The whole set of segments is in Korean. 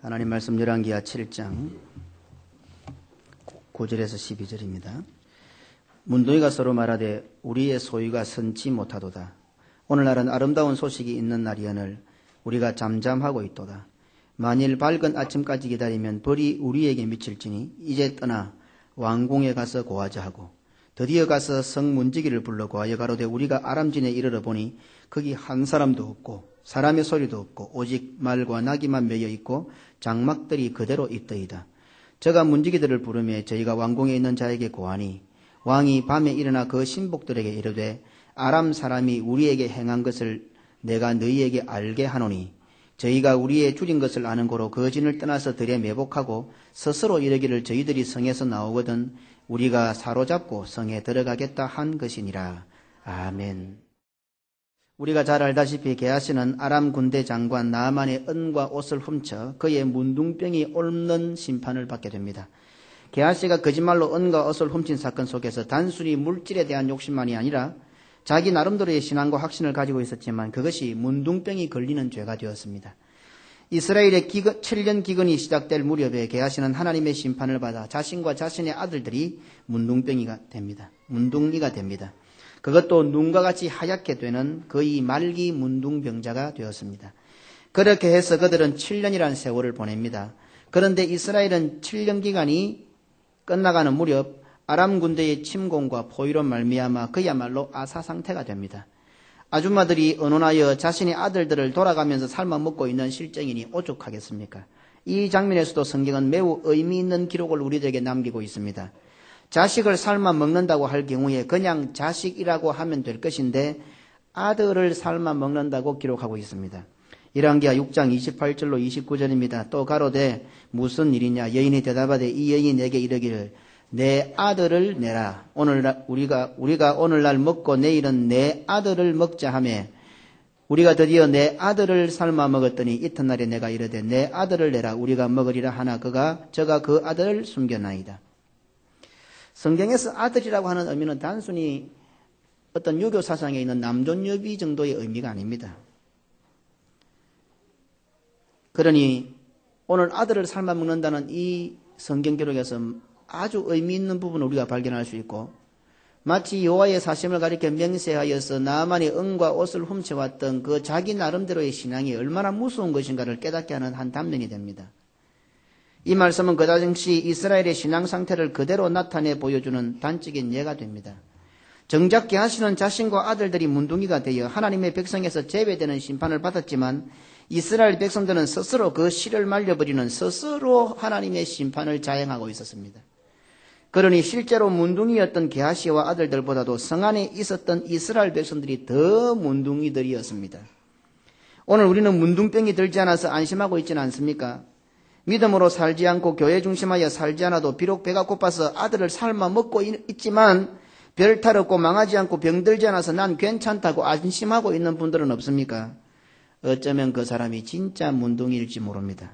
하나님 말씀 열왕기하 7장 9절에서 12절입니다. 문둥이가 서로 말하되 우리의 소유가 선지 못하도다. 오늘날은 아름다운 소식이 있는 날이오늘 우리가 잠잠하고 있도다. 만일 밝은 아침까지 기다리면 벌이 우리에게 미칠지니 이제 떠나 왕궁에 가서 고하자 하고 드디어 가서 성 문지기를 불러 고하여 가로되 우리가 아람진에 이르러 보니 거기 한 사람도 없고 사람의 소리도 없고 오직 말과 나귀만 매여 있고 장막들이 그대로 있더이다. 저가 문지기들을 부르며 저희가 왕궁에 있는 자에게 고하니 왕이 밤에 일어나 그 신복들에게 이르되 아람 사람이 우리에게 행한 것을 내가 너희에게 알게 하노니 저희가 우리의 줄인 것을 아는 고로 그 진을 떠나서 들에 매복하고 스스로 이르기를 저희들이 성에서 나오거든 우리가 사로잡고 성에 들어가겠다 한 것이니라. 아멘. 우리가 잘 알다시피 게하시는 아람 군대 장관 나아만의 은과 옷을 훔쳐 그의 문둥병이 옮는 심판을 받게 됩니다. 게하시가 거짓말로 은과 옷을 훔친 사건 속에서 단순히 물질에 대한 욕심만이 아니라 자기 나름대로의 신앙과 확신을 가지고 있었지만 그것이 문둥병이 걸리는 죄가 되었습니다. 이스라엘의 7년 기근이 시작될 무렵에 게하시는 하나님의 심판을 받아 자신과 자신의 아들들이 문둥이가 됩니다. 그것도 눈과 같이 하얗게 되는 거의 말기 문둥병자가 되었습니다. 그렇게 해서 그들은 7년이라는 세월을 보냅니다. 그런데 이스라엘은 7년 기간이 끝나가는 무렵 아람 군대의 침공과 포위로 말미암아 그야말로 아사 상태가 됩니다. 아줌마들이 언혼하여 자신의 아들들을 돌아가면서 삶아 먹고 있는 실정이니 오죽하겠습니까? 이 장면에서도 성경은 매우 의미 있는 기록을 우리들에게 남기고 있습니다. 자식을 삶아 먹는다고 할 경우에 그냥 자식이라고 하면 될 것인데 아들을 삶아 먹는다고 기록하고 있습니다. 열왕기하 6장 28절로 29절입니다. 또 가로되 무슨 일이냐? 여인이 대답하되 이 여인이 내게 이르기를 내 아들을 내라. 우리가 오늘날 먹고 내일은 내 아들을 먹자 하며 우리가 드디어 내 아들을 삶아 먹었더니 이튿날에 내가 이르되 내 아들을 내라. 우리가 먹으리라 하나 저가 그 아들을 숨겨나이다. 성경에서 아들이라고 하는 의미는 단순히 어떤 유교 사상에 있는 남존여비 정도의 의미가 아닙니다. 그러니 오늘 아들을 삶아 먹는다는 이 성경 기록에서 아주 의미 있는 부분을 우리가 발견할 수 있고 마치 여호와의 사심을 가리켜 맹세하여서 나아만이 은과 옷을 훔쳐왔던 그 자기 나름대로의 신앙이 얼마나 무서운 것인가를 깨닫게 하는 한 단면이 됩니다. 이 말씀은 그 당시 이스라엘의 신앙 상태를 그대로 나타내 보여주는 단적인 예가 됩니다. 정작 게하시는 자신과 아들들이 문둥이가 되어 하나님의 백성에서 제외되는 심판을 받았지만 이스라엘 백성들은 스스로 그 씨를 말려버리는 스스로 하나님의 심판을 자행하고 있었습니다. 그러니 실제로 문둥이였던 게하시와 아들들보다도 성 안에 있었던 이스라엘 백성들이 더 문둥이들이었습니다. 오늘 우리는 문둥병이 들지 않아서 안심하고 있지는 않습니까? 믿음으로 살지 않고 교회 중심하여 살지 않아도 비록 배가 고파서 아들을 삶아 먹고 있지만 별 탈 없고 망하지 않고 병들지 않아서 난 괜찮다고 안심하고 있는 분들은 없습니까? 어쩌면 그 사람이 진짜 문둥이일지 모릅니다.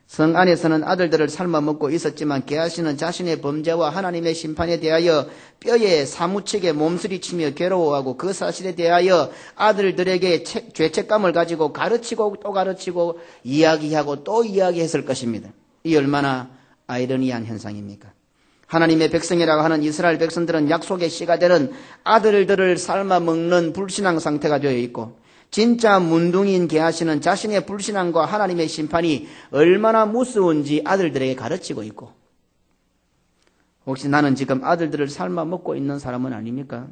성 안에서는 아들들을 삶아 먹고 있었지만 게하시는 자신의 범죄와 하나님의 심판에 대하여 뼈에 사무치게 몸서리치며 괴로워하고 그 사실에 대하여 아들들에게 죄책감을 가지고 가르치고 또 가르치고 이야기하고 또 이야기했을 것입니다. 이 얼마나 아이러니한 현상입니까? 하나님의 백성이라고 하는 이스라엘 백성들은 약속의 씨가 되는 아들들을 삶아 먹는 불신앙 상태가 되어 있고 진짜 문둥이인 게하시는 자신의 불신앙과 하나님의 심판이 얼마나 무서운지 아들들에게 가르치고 있고 혹시 나는 지금 아들들을 삶아 먹고 있는 사람은 아닙니까?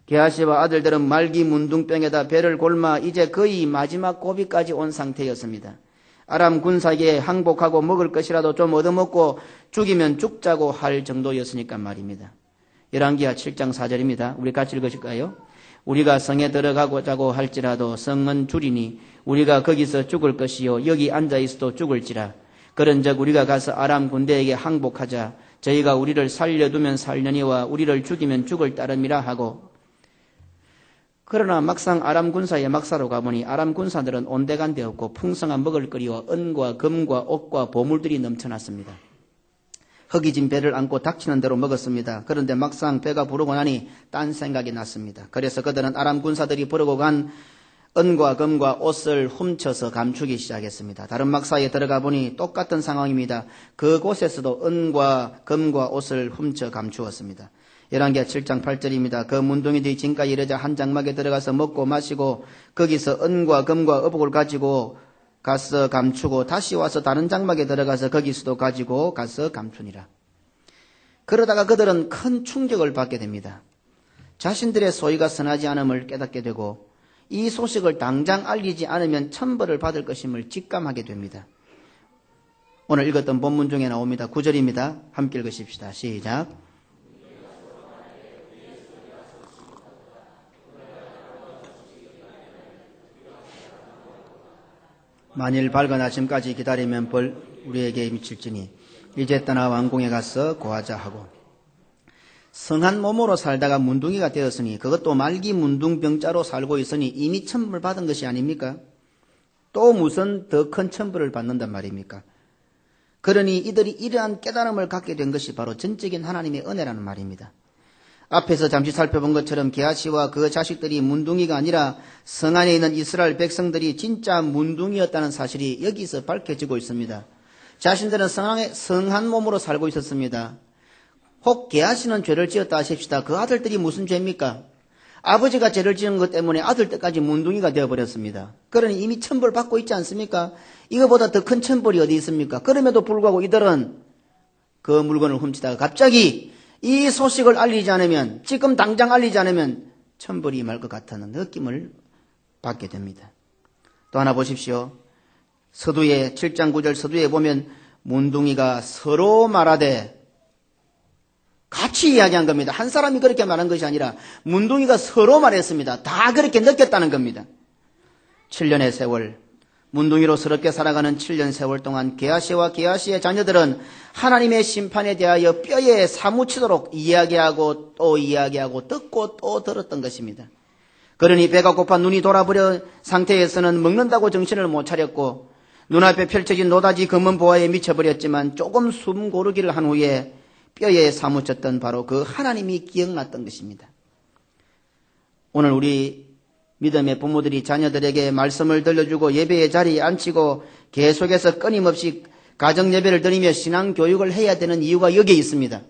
게하시와 아들들은 말기 문둥병에다 배를 골마 이제 거의 마지막 고비까지 온 상태였습니다. 아람 군사에게 항복하고 먹을 것이라도 좀 얻어먹고 죽이면 죽자고 할 정도였으니까 말입니다. 열왕기하 7장 4절입니다. 우리 같이 읽으실까요? 우리가 성에 들어가고자고 할지라도 성은 줄이니 우리가 거기서 죽을 것이요 여기 앉아있어도 죽을지라. 그런즉 우리가 가서 아람 군대에게 항복하자. 저희가 우리를 살려두면 살려니와 우리를 죽이면 죽을 따름이라 하고 그러나 막상 아람 군사의 막사로 가보니 아람 군사들은 온데간데 없고 풍성한 먹을거리와 은과 금과 옷과 보물들이 넘쳐났습니다. 허기진 배를 안고 닥치는 대로 먹었습니다. 그런데 막상 배가 부르고 나니 딴 생각이 났습니다. 그래서 그들은 아람 군사들이 부르고 간 은과 금과 옷을 훔쳐서 감추기 시작했습니다. 다른 막사에 들어가 보니 똑같은 상황입니다. 그곳에서도 은과 금과 옷을 훔쳐 감추었습니다. 열왕기하 7장 8절입니다. 그 문둥이들이 진까지 이르자 한 장막에 들어가서 먹고 마시고 거기서 은과 금과 의복을 가지고 가서 감추고 다시 와서 다른 장막에 들어가서 거기서도 가지고 가서 감추니라. 그러다가 그들은 큰 충격을 받게 됩니다. 자신들의 소유가 선하지 않음을 깨닫게 되고 이 소식을 당장 알리지 않으면 천벌을 받을 것임을 직감하게 됩니다. 오늘 읽었던 본문 중에 나옵니다. 9절입니다. 함께 읽으십시다. 시작. 만일 밝은 아침까지 기다리면 벌 우리에게 미칠지니 이제 떠나 왕궁에 가서 고하자 하고, 성한 몸으로 살다가 문둥이가 되었으니 그것도 말기 문둥병자로 살고 있으니 이미 천벌 받은 것이 아닙니까? 또 무슨 더 큰 천벌을 받는단 말입니까? 그러니 이들이 이러한 깨달음을 갖게 된 것이 바로 전적인 하나님의 은혜라는 말입니다. 앞에서 잠시 살펴본 것처럼 게하시와 그 자식들이 문둥이가 아니라 성 안에 있는 이스라엘 백성들이 진짜 문둥이였다는 사실이 여기서 밝혀지고 있습니다. 자신들은 성한 몸으로 살고 있었습니다. 혹 게하시는 죄를 지었다 하십시다. 그 아들들이 무슨 죄입니까? 아버지가 죄를 지은 것 때문에 아들 때까지 문둥이가 되어버렸습니다. 그러니 이미 천벌 받고 있지 않습니까? 이거보다 더 큰 천벌이 어디 있습니까? 그럼에도 불구하고 이들은 그 물건을 훔치다가 갑자기 이 소식을 알리지 않으면, 지금 당장 알리지 않으면 천벌이 임할 것 같다는 느낌을 받게 됩니다. 또 하나 보십시오. 서두에 7장 9절 서두에 보면 문둥이가 서로 말하되, 같이 이야기한 겁니다. 한 사람이 그렇게 말한 것이 아니라 문둥이가 서로 말했습니다. 다 그렇게 느꼈다는 겁니다. 7년의 세월, 문둥이로 서럽게 살아가는 7년 세월 동안 게하시와 게하시의 자녀들은 하나님의 심판에 대하여 뼈에 사무치도록 이야기하고 또 이야기하고 듣고 또 들었던 것입니다. 그러니 배가 고파 눈이 돌아버린 상태에서는 먹는다고 정신을 못 차렸고 눈앞에 펼쳐진 노다지 검은 보화에 미쳐버렸지만 조금 숨 고르기를 한 후에 뼈에 사무쳤던 바로 그 하나님이 기억났던 것입니다. 오늘 우리 믿음의 부모들이 자녀들에게 말씀을 들려주고 예배의 자리에 앉히고 계속해서 끊임없이 가정예배를 드리며 신앙교육을 해야 되는 이유가 여기에 있습니다.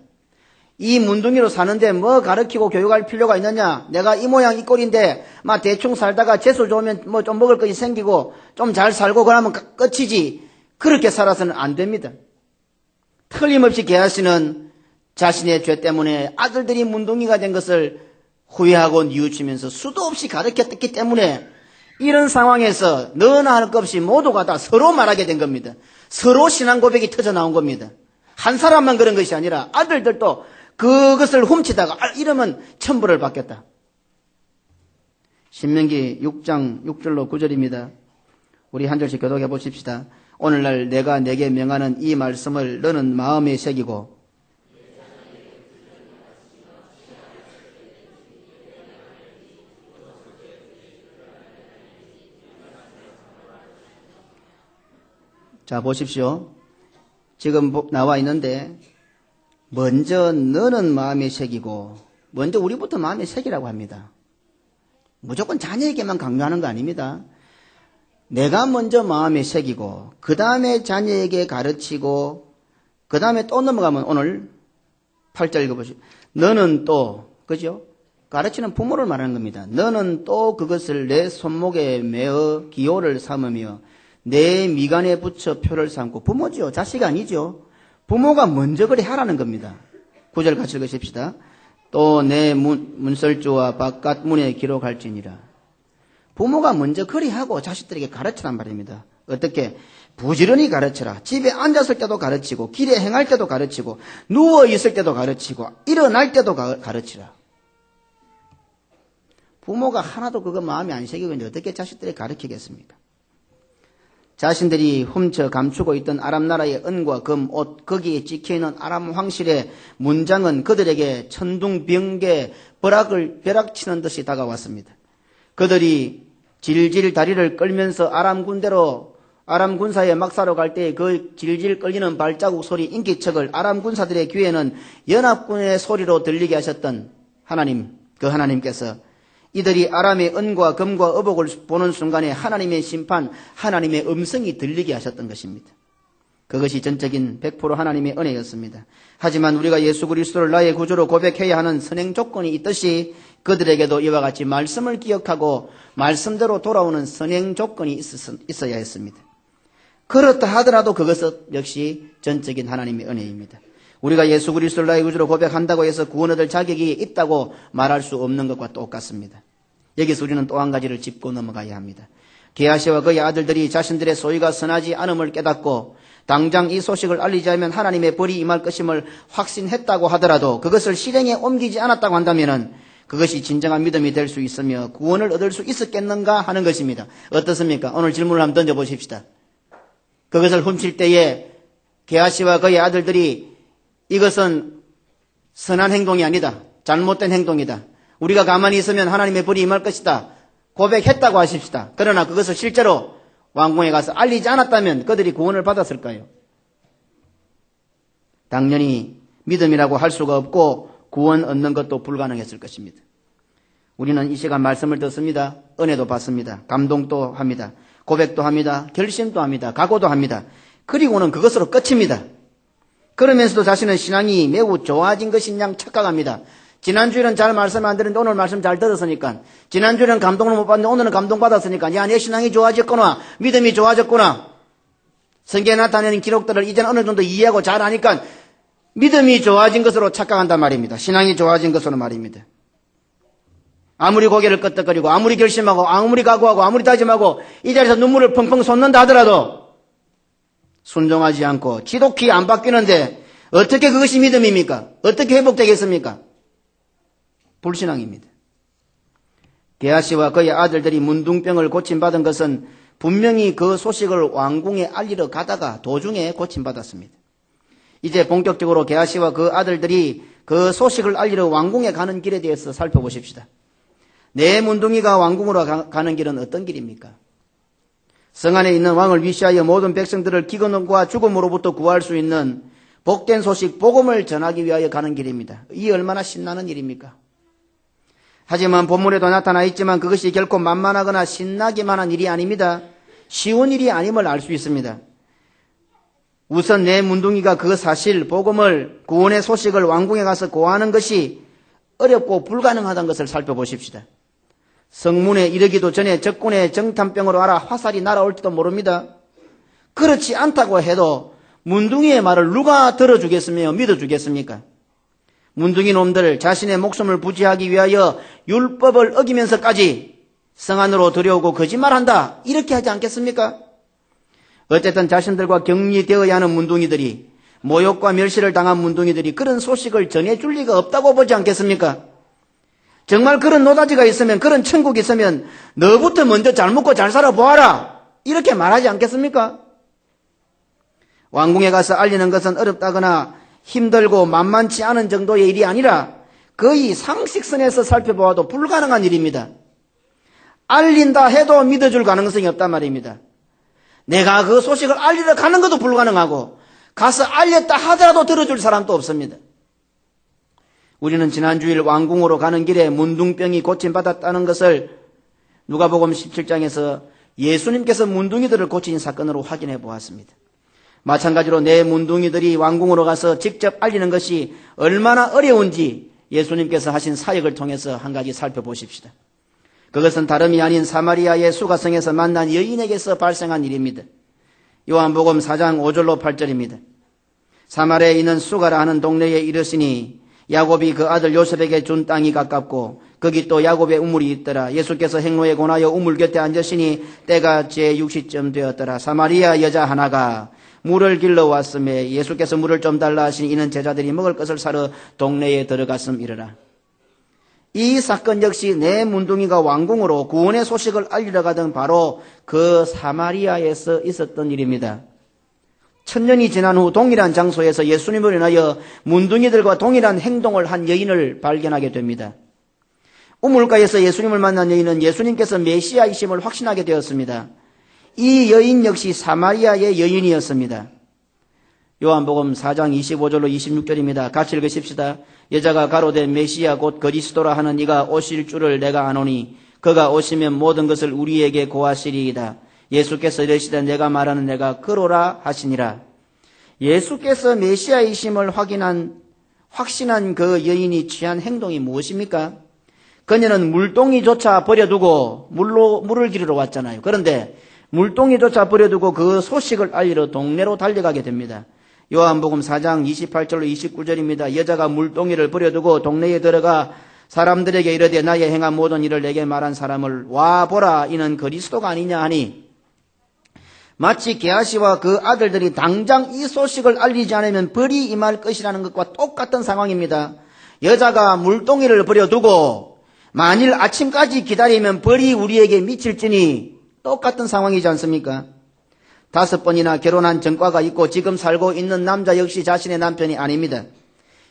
이 문둥이로 사는데 뭐 가르치고 교육할 필요가 있느냐? 내가 이 모양 이 꼴인데 막 대충 살다가 재수 좋으면 뭐 좀 먹을 것이 생기고 좀 잘 살고 그러면 끝이지. 그렇게 살아서는 안 됩니다. 틀림없이 게하시는 자신의 죄 때문에 아들들이 문둥이가 된 것을 후회하고 뉘우치면서 수도 없이 가르쳤기 때문에 이런 상황에서 너나 할 것 없이 모두가 다 서로 말하게 된 겁니다. 서로 신앙 고백이 터져 나온 겁니다. 한 사람만 그런 것이 아니라 아들들도 그것을 훔치다가 이러면 천벌을 받겠다. 신명기 6장 6절로 9절입니다. 우리 한 절씩 교독해 보십시다. 오늘날 내가 내게 명하는 이 말씀을 너는 마음에 새기고 자, 보십시오. 지금 나와 있는데 먼저 너는 마음에 새기고 먼저 우리부터 마음에 새기라고 합니다. 무조건 자녀에게만 강요하는 거 아닙니다. 내가 먼저 마음에 새기고 그 다음에 자녀에게 가르치고 그 다음에 또 넘어가면 오늘 8절 읽어보시죠. 너는 또, 그죠? 가르치는 부모를 말하는 겁니다. 너는 또 그것을 내 손목에 매어 기호를 삼으며 내 미간에 붙여 표를 삼고. 부모지요. 자식 아니죠. 부모가 먼저 그래 하라는 겁니다. 9절 같이 읽으십시다. 또 내 문설주와 바깥 문에 기록할지니라. 부모가 먼저 그리 하고 자식들에게 가르치란 말입니다. 어떻게? 부지런히 가르쳐라. 집에 앉았을 때도 가르치고 길에 행할 때도 가르치고 누워 있을 때도 가르치고 일어날 때도 가르치라. 부모가 하나도 그거 마음에 안 새기고 있는데 어떻게 자식들에게 가르치겠습니까? 자신들이 훔쳐 감추고 있던 아람 나라의 은과 금, 옷, 거기에 찍혀있는 아람 황실의 문장은 그들에게 천둥병개 벼락치는 듯이 다가왔습니다. 그들이 질질 다리를 끌면서 아람 군사의 막사로 갈 때 그 질질 끌리는 발자국 소리, 인기척을 아람 군사들의 귀에는 연합군의 소리로 들리게 하셨던 하나님, 그 하나님께서 이들이 아람의 은과 금과 의복을 보는 순간에 하나님의 심판, 하나님의 음성이 들리게 하셨던 것입니다. 그것이 전적인 100% 하나님의 은혜였습니다. 하지만 우리가 예수 그리스도를 나의 구주로 고백해야 하는 선행 조건이 있듯이 그들에게도 이와 같이 말씀을 기억하고 말씀대로 돌아오는 선행 조건이 있어야 했습니다. 그렇다 하더라도 그것은 역시 전적인 하나님의 은혜입니다. 우리가 예수 그리스도를 나의 구주로 고백한다고 해서 구원 얻을 자격이 있다고 말할 수 없는 것과 똑같습니다. 여기서 우리는 또 한 가지를 짚고 넘어가야 합니다. 게하시와 그의 아들들이 자신들의 소유가 선하지 않음을 깨닫고 당장 이 소식을 알리지 않으면 하나님의 벌이 임할 것임을 확신했다고 하더라도 그것을 실행에 옮기지 않았다고 한다면 그것이 진정한 믿음이 될 수 있으며 구원을 얻을 수 있었겠는가 하는 것입니다. 어떻습니까? 오늘 질문을 한번 던져보십시다. 그것을 훔칠 때에 게하시와 그의 아들들이 이것은 선한 행동이 아니다. 잘못된 행동이다. 우리가 가만히 있으면 하나님의 벌이 임할 것이다. 고백했다고 하십시다. 그러나 그것을 실제로 왕궁에 가서 알리지 않았다면 그들이 구원을 받았을까요? 당연히 믿음이라고 할 수가 없고 구원 얻는 것도 불가능했을 것입니다. 우리는 이 시간 말씀을 듣습니다. 은혜도 받습니다. 감동도 합니다. 고백도 합니다. 결심도 합니다. 각오도 합니다. 그리고는 그것으로 끝입니다. 그러면서도 자신은 신앙이 매우 좋아진 것인 양 착각합니다. 지난주에는 잘 말씀 안 들었는데 오늘 말씀 잘 들었으니까, 지난주에는 감동을 못 받는데 오늘은 감동받았으니까, 야, 내 신앙이 좋아졌구나, 믿음이 좋아졌구나, 성경에 나타내는 기록들을 이제는 어느 정도 이해하고 잘 아니까 믿음이 좋아진 것으로 착각한단 말입니다. 신앙이 좋아진 것으로 말입니다. 아무리 고개를 끄덕거리고 아무리 결심하고 아무리 각오하고 아무리 다짐하고 이 자리에서 눈물을 펑펑 쏟는다 하더라도 순종하지 않고 지독히 안 바뀌는데 어떻게 그것이 믿음입니까? 어떻게 회복되겠습니까? 불신앙입니다. 게하시와 그의 아들들이 문둥병을 고침받은 것은 분명히 그 소식을 왕궁에 알리러 가다가 도중에 고침받았습니다. 이제 본격적으로 게하시와 그 아들들이 그 소식을 알리러 왕궁에 가는 길에 대해서 살펴보십시다. 내 문둥이가 왕궁으로 가는 길은 어떤 길입니까? 성 안에 있는 왕을 위시하여 모든 백성들을 기근과 죽음으로부터 구할 수 있는 복된 소식, 복음을 전하기 위하여 가는 길입니다. 이 얼마나 신나는 일입니까? 하지만 본문에도 나타나 있지만 그것이 결코 만만하거나 신나기만 한 일이 아닙니다. 쉬운 일이 아님을 알 수 있습니다. 우선 내 문둥이가 그 사실, 복음을, 구원의 소식을 왕궁에 가서 고하는 것이 어렵고 불가능하다는 것을 살펴보십시다. 성문에 이르기도 전에 적군의 정탐병으로 알아 화살이 날아올지도 모릅니다. 그렇지 않다고 해도 문둥이의 말을 누가 들어주겠으며 믿어주겠습니까? 문둥이 놈들 자신의 목숨을 부지하기 위하여 율법을 어기면서까지 성 안으로 들여오고 거짓말한다, 이렇게 하지 않겠습니까? 어쨌든 자신들과 격리되어야 하는 문둥이들이, 모욕과 멸시를 당한 문둥이들이 그런 소식을 전해줄 리가 없다고 보지 않겠습니까? 정말 그런 노다지가 있으면, 그런 천국이 있으면 너부터 먼저 잘 먹고 잘 살아보아라, 이렇게 말하지 않겠습니까? 왕궁에 가서 알리는 것은 어렵다거나 힘들고 만만치 않은 정도의 일이 아니라 거의 상식선에서 살펴보아도 불가능한 일입니다. 알린다 해도 믿어줄 가능성이 없단 말입니다. 내가 그 소식을 알리러 가는 것도 불가능하고 가서 알렸다 하더라도 들어줄 사람도 없습니다. 우리는 지난주일 왕궁으로 가는 길에 문둥병이 고침받았다는 것을 누가복음 17장에서 예수님께서 문둥이들을 고친 사건으로 확인해 보았습니다. 마찬가지로 내 문둥이들이 왕궁으로 가서 직접 알리는 것이 얼마나 어려운지 예수님께서 하신 사역을 통해서 한 가지 살펴보십시다. 그것은 다름이 아닌 사마리아의 수가성에서 만난 여인에게서 발생한 일입니다. 요한복음 4장 5절로 8절입니다. 사마리아에 있는 수가라 하는 동네에 이르시니 야곱이 그 아들 요셉에게 준 땅이 가깝고 거기 또 야곱의 우물이 있더라. 예수께서 행로에 권하여 우물 곁에 앉으시니 때가 제6시쯤 되었더라. 사마리아 여자 하나가 물을 길러 왔음에 예수께서 물을 좀 달라 하시니 이는 제자들이 먹을 것을 사러 동네에 들어갔음이러라. 이 사건 역시 내 문둥이가 왕궁으로 구원의 소식을 알리러 가던 바로 그 사마리아에서 있었던 일입니다. 1000년이 지난 후 동일한 장소에서 예수님을 인하여 문둥이들과 동일한 행동을 한 여인을 발견하게 됩니다. 우물가에서 예수님을 만난 여인은 예수님께서 메시아이심을 확신하게 되었습니다. 이 여인 역시 사마리아의 여인이었습니다. 요한복음 4장 25절로 26절입니다. 같이 읽으십시다. 여자가 가로되 메시아 곧 그리스도라 하는 이가 오실 줄을 내가 아노니 그가 오시면 모든 것을 우리에게 고하시리이다. 예수께서 이르시되 내가 말하는 내가 그로라 하시니라. 예수께서 메시아이심을 확신한 그 여인이 취한 행동이 무엇입니까? 그녀는 물동이조차 버려두고 물을 기르러 왔잖아요. 그런데 물동이조차 버려두고 그 소식을 알리러 동네로 달려가게 됩니다. 요한복음 4장 28절로 29절입니다. 여자가 물동이를 버려두고 동네에 들어가 사람들에게 이르되 나의 행한 모든 일을 내게 말한 사람을 와보라 이는 그리스도가 아니냐 하니 마치 게하시와 그 아들들이 당장 이 소식을 알리지 않으면 벌이 임할 것이라는 것과 똑같은 상황입니다. 여자가 물동이를 버려두고 만일 아침까지 기다리면 벌이 우리에게 미칠지니 똑같은 상황이지 않습니까? 5번이나 결혼한 전과가 있고 지금 살고 있는 남자 역시 자신의 남편이 아닙니다.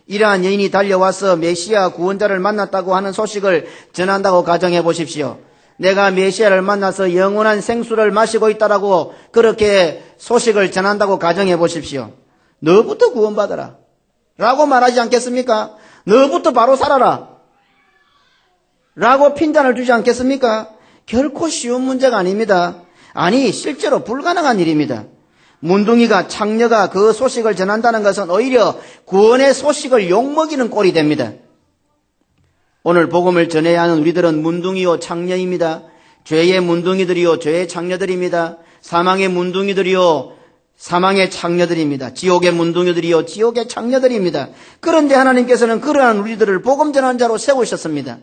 이러한 여인이 달려와서 메시아 구원자를 만났다고 하는 소식을 전한다고 가정해 보십시오. 내가 메시아를 만나서 영원한 생수를 마시고 있다라고 그렇게 소식을 전한다고 가정해 보십시오. 너부터 구원받아라 라고 말하지 않겠습니까? 너부터 바로 살아라 라고 핀잔을 주지 않겠습니까? 결코 쉬운 문제가 아닙니다. 아니 실제로 불가능한 일입니다. 문둥이가 창녀가 그 소식을 전한다는 것은 오히려 구원의 소식을 욕먹이는 꼴이 됩니다. 오늘 복음을 전해야 하는 우리들은 문둥이요 창녀입니다. 죄의 문둥이들이요 죄의 창녀들입니다. 사망의 문둥이들이요 사망의 창녀들입니다. 지옥의 문둥이들이요 지옥의 창녀들입니다. 그런데 하나님께서는 그러한 우리들을 복음 전하는 자로 세우셨습니다.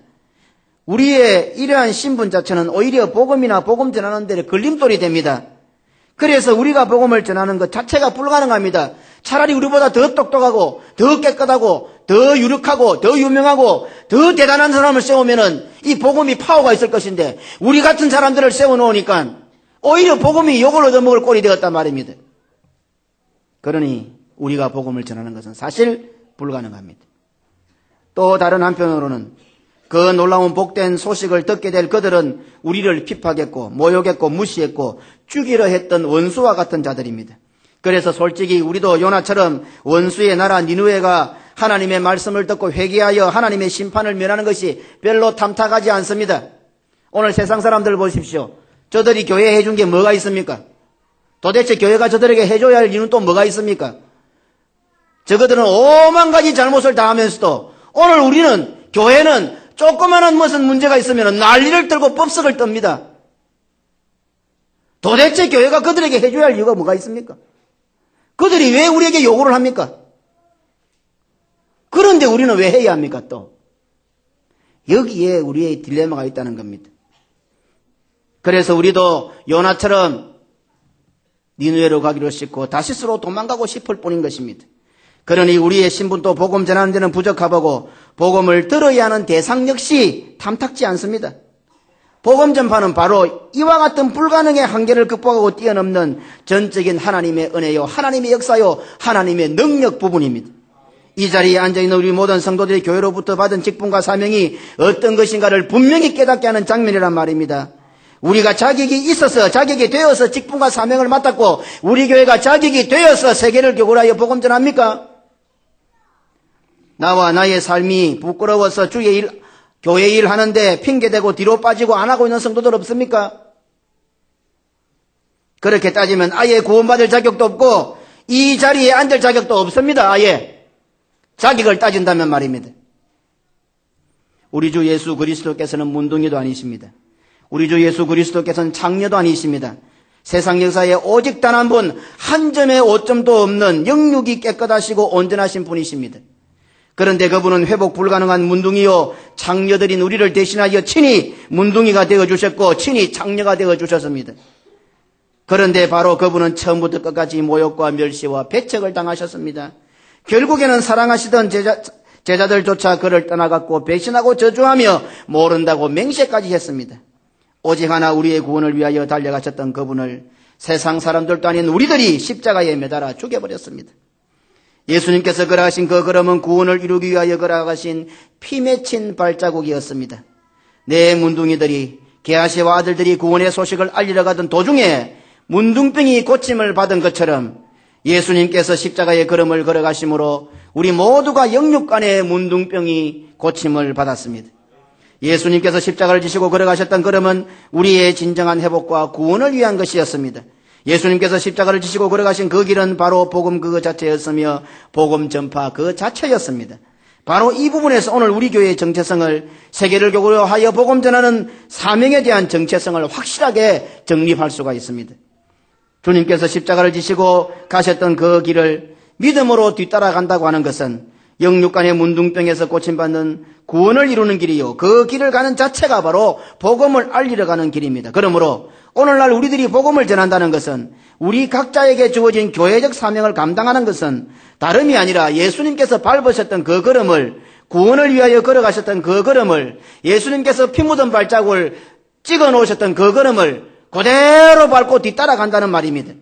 우리의 이러한 신분 자체는 오히려 복음이나 복음 전하는 데 걸림돌이 됩니다. 그래서 우리가 복음을 전하는 것 자체가 불가능합니다. 차라리 우리보다 더 똑똑하고 더 깨끗하고 더 유력하고 더 유명하고 더 대단한 사람을 세우면은 이 복음이 파워가 있을 것인데 우리 같은 사람들을 세워놓으니까 오히려 복음이 욕을 얻어먹을 꼴이 되었단 말입니다. 그러니 우리가 복음을 전하는 것은 사실 불가능합니다. 또 다른 한편으로는 그 놀라운 복된 소식을 듣게 될 그들은 우리를 핍박했고 모욕했고 무시했고 죽이려 했던 원수와 같은 자들입니다. 그래서 솔직히 우리도 요나처럼 원수의 나라 니느웨가 하나님의 말씀을 듣고 회개하여 하나님의 심판을 면하는 것이 별로 탐탁하지 않습니다. 오늘 세상 사람들 보십시오. 저들이 교회에 해준 게 뭐가 있습니까? 도대체 교회가 저들에게 해줘야 할 이유는 또 뭐가 있습니까? 저들은 오만 가지 잘못을 다 하면서도 오늘 우리는 교회는 조그마한 무슨 문제가 있으면 난리를 떨고 법석을 떱니다. 도대체 교회가 그들에게 해줘야 할 이유가 뭐가 있습니까? 그들이 왜 우리에게 요구를 합니까? 그런데 우리는 왜 해야 합니까 또? 여기에 우리의 딜레마가 있다는 겁니다. 그래서 우리도 요나처럼 니느웨로 가기로 싶고 다시스로 도망가고 싶을 뿐인 것입니다. 그러니 우리의 신분도 복음 전하는 데는 부적합하고 복음을 들어야 하는 대상 역시 탐탁지 않습니다. 복음 전파는 바로 이와 같은 불가능의 한계를 극복하고 뛰어넘는 전적인 하나님의 은혜요, 하나님의 역사요, 하나님의 능력 부분입니다. 이 자리에 앉아있는 우리 모든 성도들이 교회로부터 받은 직분과 사명이 어떤 것인가를 분명히 깨닫게 하는 장면이란 말입니다. 우리가 자격이 있어서 자격이 되어서 직분과 사명을 맡았고 우리 교회가 자격이 되어서 세계를 교구하여 복음 전합니까? 나와 나의 삶이 부끄러워서 주의 일, 교회 일 하는데 핑계대고 뒤로 빠지고 안 하고 있는 성도들 없습니까? 그렇게 따지면 아예 구원받을 자격도 없고 이 자리에 앉을 자격도 없습니다. 아예 자격을 따진다면 말입니다. 우리 주 예수 그리스도께서는 문둥이도 아니십니다. 우리 주 예수 그리스도께서는 창녀도 아니십니다. 세상 역사에 오직 단 한 분, 한 점의 오점도 없는 영육이 깨끗하시고 온전하신 분이십니다. 그런데 그분은 회복 불가능한 문둥이요 창녀들인 우리를 대신하여 친히 문둥이가 되어주셨고 친히 창녀가 되어주셨습니다. 그런데 바로 그분은 처음부터 끝까지 모욕과 멸시와 배척을 당하셨습니다. 결국에는 사랑하시던 제자들조차 그를 떠나갔고 배신하고 저주하며 모른다고 맹세까지 했습니다. 오직 하나 우리의 구원을 위하여 달려가셨던 그분을 세상 사람들도 아닌 우리들이 십자가에 매달아 죽여버렸습니다. 예수님께서 걸어가신 그 걸음은 구원을 이루기 위하여 걸어가신 피 맺힌 발자국이었습니다. 내 문둥이들이 게하시와 아들들이 구원의 소식을 알리러 가던 도중에 문둥병이 고침을 받은 것처럼 예수님께서 십자가의 걸음을 걸어가심으로 우리 모두가 영육간의 문둥병이 고침을 받았습니다. 예수님께서 십자가를 지시고 걸어가셨던 걸음은 우리의 진정한 회복과 구원을 위한 것이었습니다. 예수님께서 십자가를 지시고 걸어가신 그 길은 바로 복음 그 자체였으며 복음 전파 그 자체였습니다. 바로 이 부분에서 오늘 우리 교회의 정체성을 세계를 교구로 하여 복음 전하는 사명에 대한 정체성을 확실하게 정립할 수가 있습니다. 주님께서 십자가를 지시고 가셨던 그 길을 믿음으로 뒤따라간다고 하는 것은 영육간의 문둥병에서 고침받는 구원을 이루는 길이요, 그 길을 가는 자체가 바로 복음을 알리러 가는 길입니다. 그러므로 오늘날 우리들이 복음을 전한다는 것은, 우리 각자에게 주어진 교회적 사명을 감당하는 것은 다름이 아니라 예수님께서 밟으셨던 그 걸음을, 구원을 위하여 걸어가셨던 그 걸음을, 예수님께서 피 묻은 발자국을 찍어 놓으셨던 그 걸음을 그대로 밟고 뒤따라간다는 말입니다.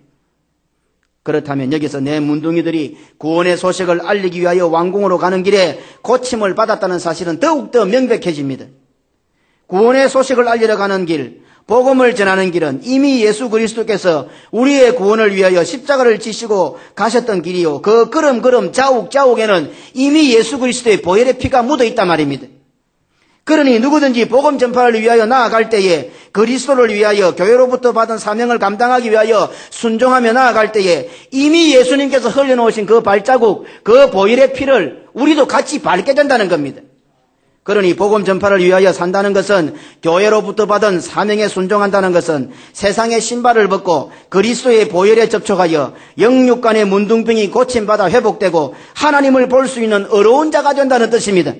그렇다면 여기서 내 문둥이들이 구원의 소식을 알리기 위하여 왕궁으로 가는 길에 고침을 받았다는 사실은 더욱더 명백해집니다. 구원의 소식을 알리러 가는 길, 복음을 전하는 길은 이미 예수 그리스도께서 우리의 구원을 위하여 십자가를 지시고 가셨던 길이요, 그 걸음 자욱자욱에는 이미 예수 그리스도의 보혈의 피가 묻어 있단 말입니다. 그러니 누구든지 복음 전파를 위하여 나아갈 때에, 그리스도를 위하여 교회로부터 받은 사명을 감당하기 위하여 순종하며 나아갈 때에 이미 예수님께서 흘려놓으신 그 발자국, 그 보혈의 피를 우리도 같이 밟게 된다는 겁니다. 그러니 복음 전파를 위하여 산다는 것은, 교회로부터 받은 사명에 순종한다는 것은 세상의 신발을 벗고 그리스도의 보혈에 접촉하여 영육간의 문둥병이 고침받아 회복되고 하나님을 볼 수 있는 의로운 자가 된다는 뜻입니다.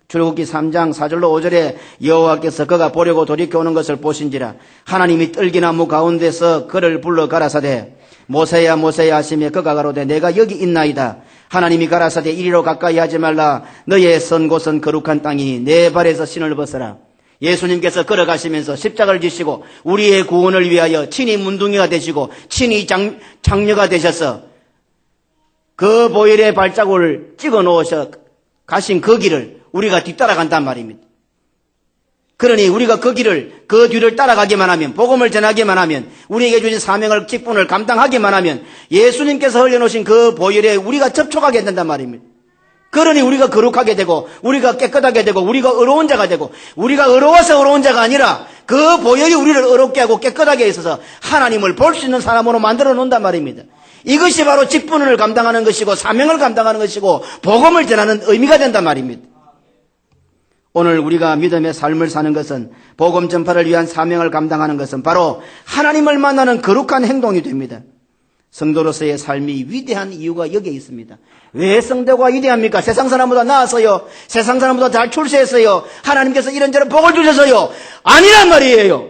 출애굽기 3장 4절로 5절에 여호와께서 그가 보려고 돌이켜오는 것을 보신지라 하나님이 떨기나무 가운데서 그를 불러 가라사대 모세야 모세야 하시며 그가 가로되 내가 여기 있나이다. 하나님이 가라사대 이리로 가까이 하지 말라. 너의 선 곳은 거룩한 땅이니 내 발에서 신을 벗어라. 예수님께서 걸어가시면서 십자가를 지시고 우리의 구원을 위하여 친히 문둥이가 되시고 친히 장녀가 되셔서 그 보혈의 발자국을 찍어 놓으셔 가신 그 길을 우리가 뒤따라간단 말입니다. 그러니 우리가 그 길을, 그 뒤를 따라가기만 하면, 복음을 전하기만 하면, 우리에게 주신 사명을, 직분을 감당하기만 하면 예수님께서 흘려놓으신 그 보혈에 우리가 접촉하게 된단 말입니다. 그러니 우리가 거룩하게 되고, 우리가 깨끗하게 되고, 우리가 의로운 자가 되고, 우리가 의로워서 의로운 자가 아니라 그 보혈이 우리를 의롭게 하고 깨끗하게 있어서 하나님을 볼 수 있는 사람으로 만들어 놓는단 말입니다. 이것이 바로 직분을 감당하는 것이고 사명을 감당하는 것이고 복음을 전하는 의미가 된단 말입니다. 오늘 우리가 믿음의 삶을 사는 것은, 복음 전파를 위한 사명을 감당하는 것은 바로 하나님을 만나는 거룩한 행동이 됩니다. 성도로서의 삶이 위대한 이유가 여기에 있습니다. 왜 성도가 위대합니까? 세상 사람보다 나아서요? 세상 사람보다 잘 출세했어요? 하나님께서 이런저런 복을 주셔서요? 아니란 말이에요.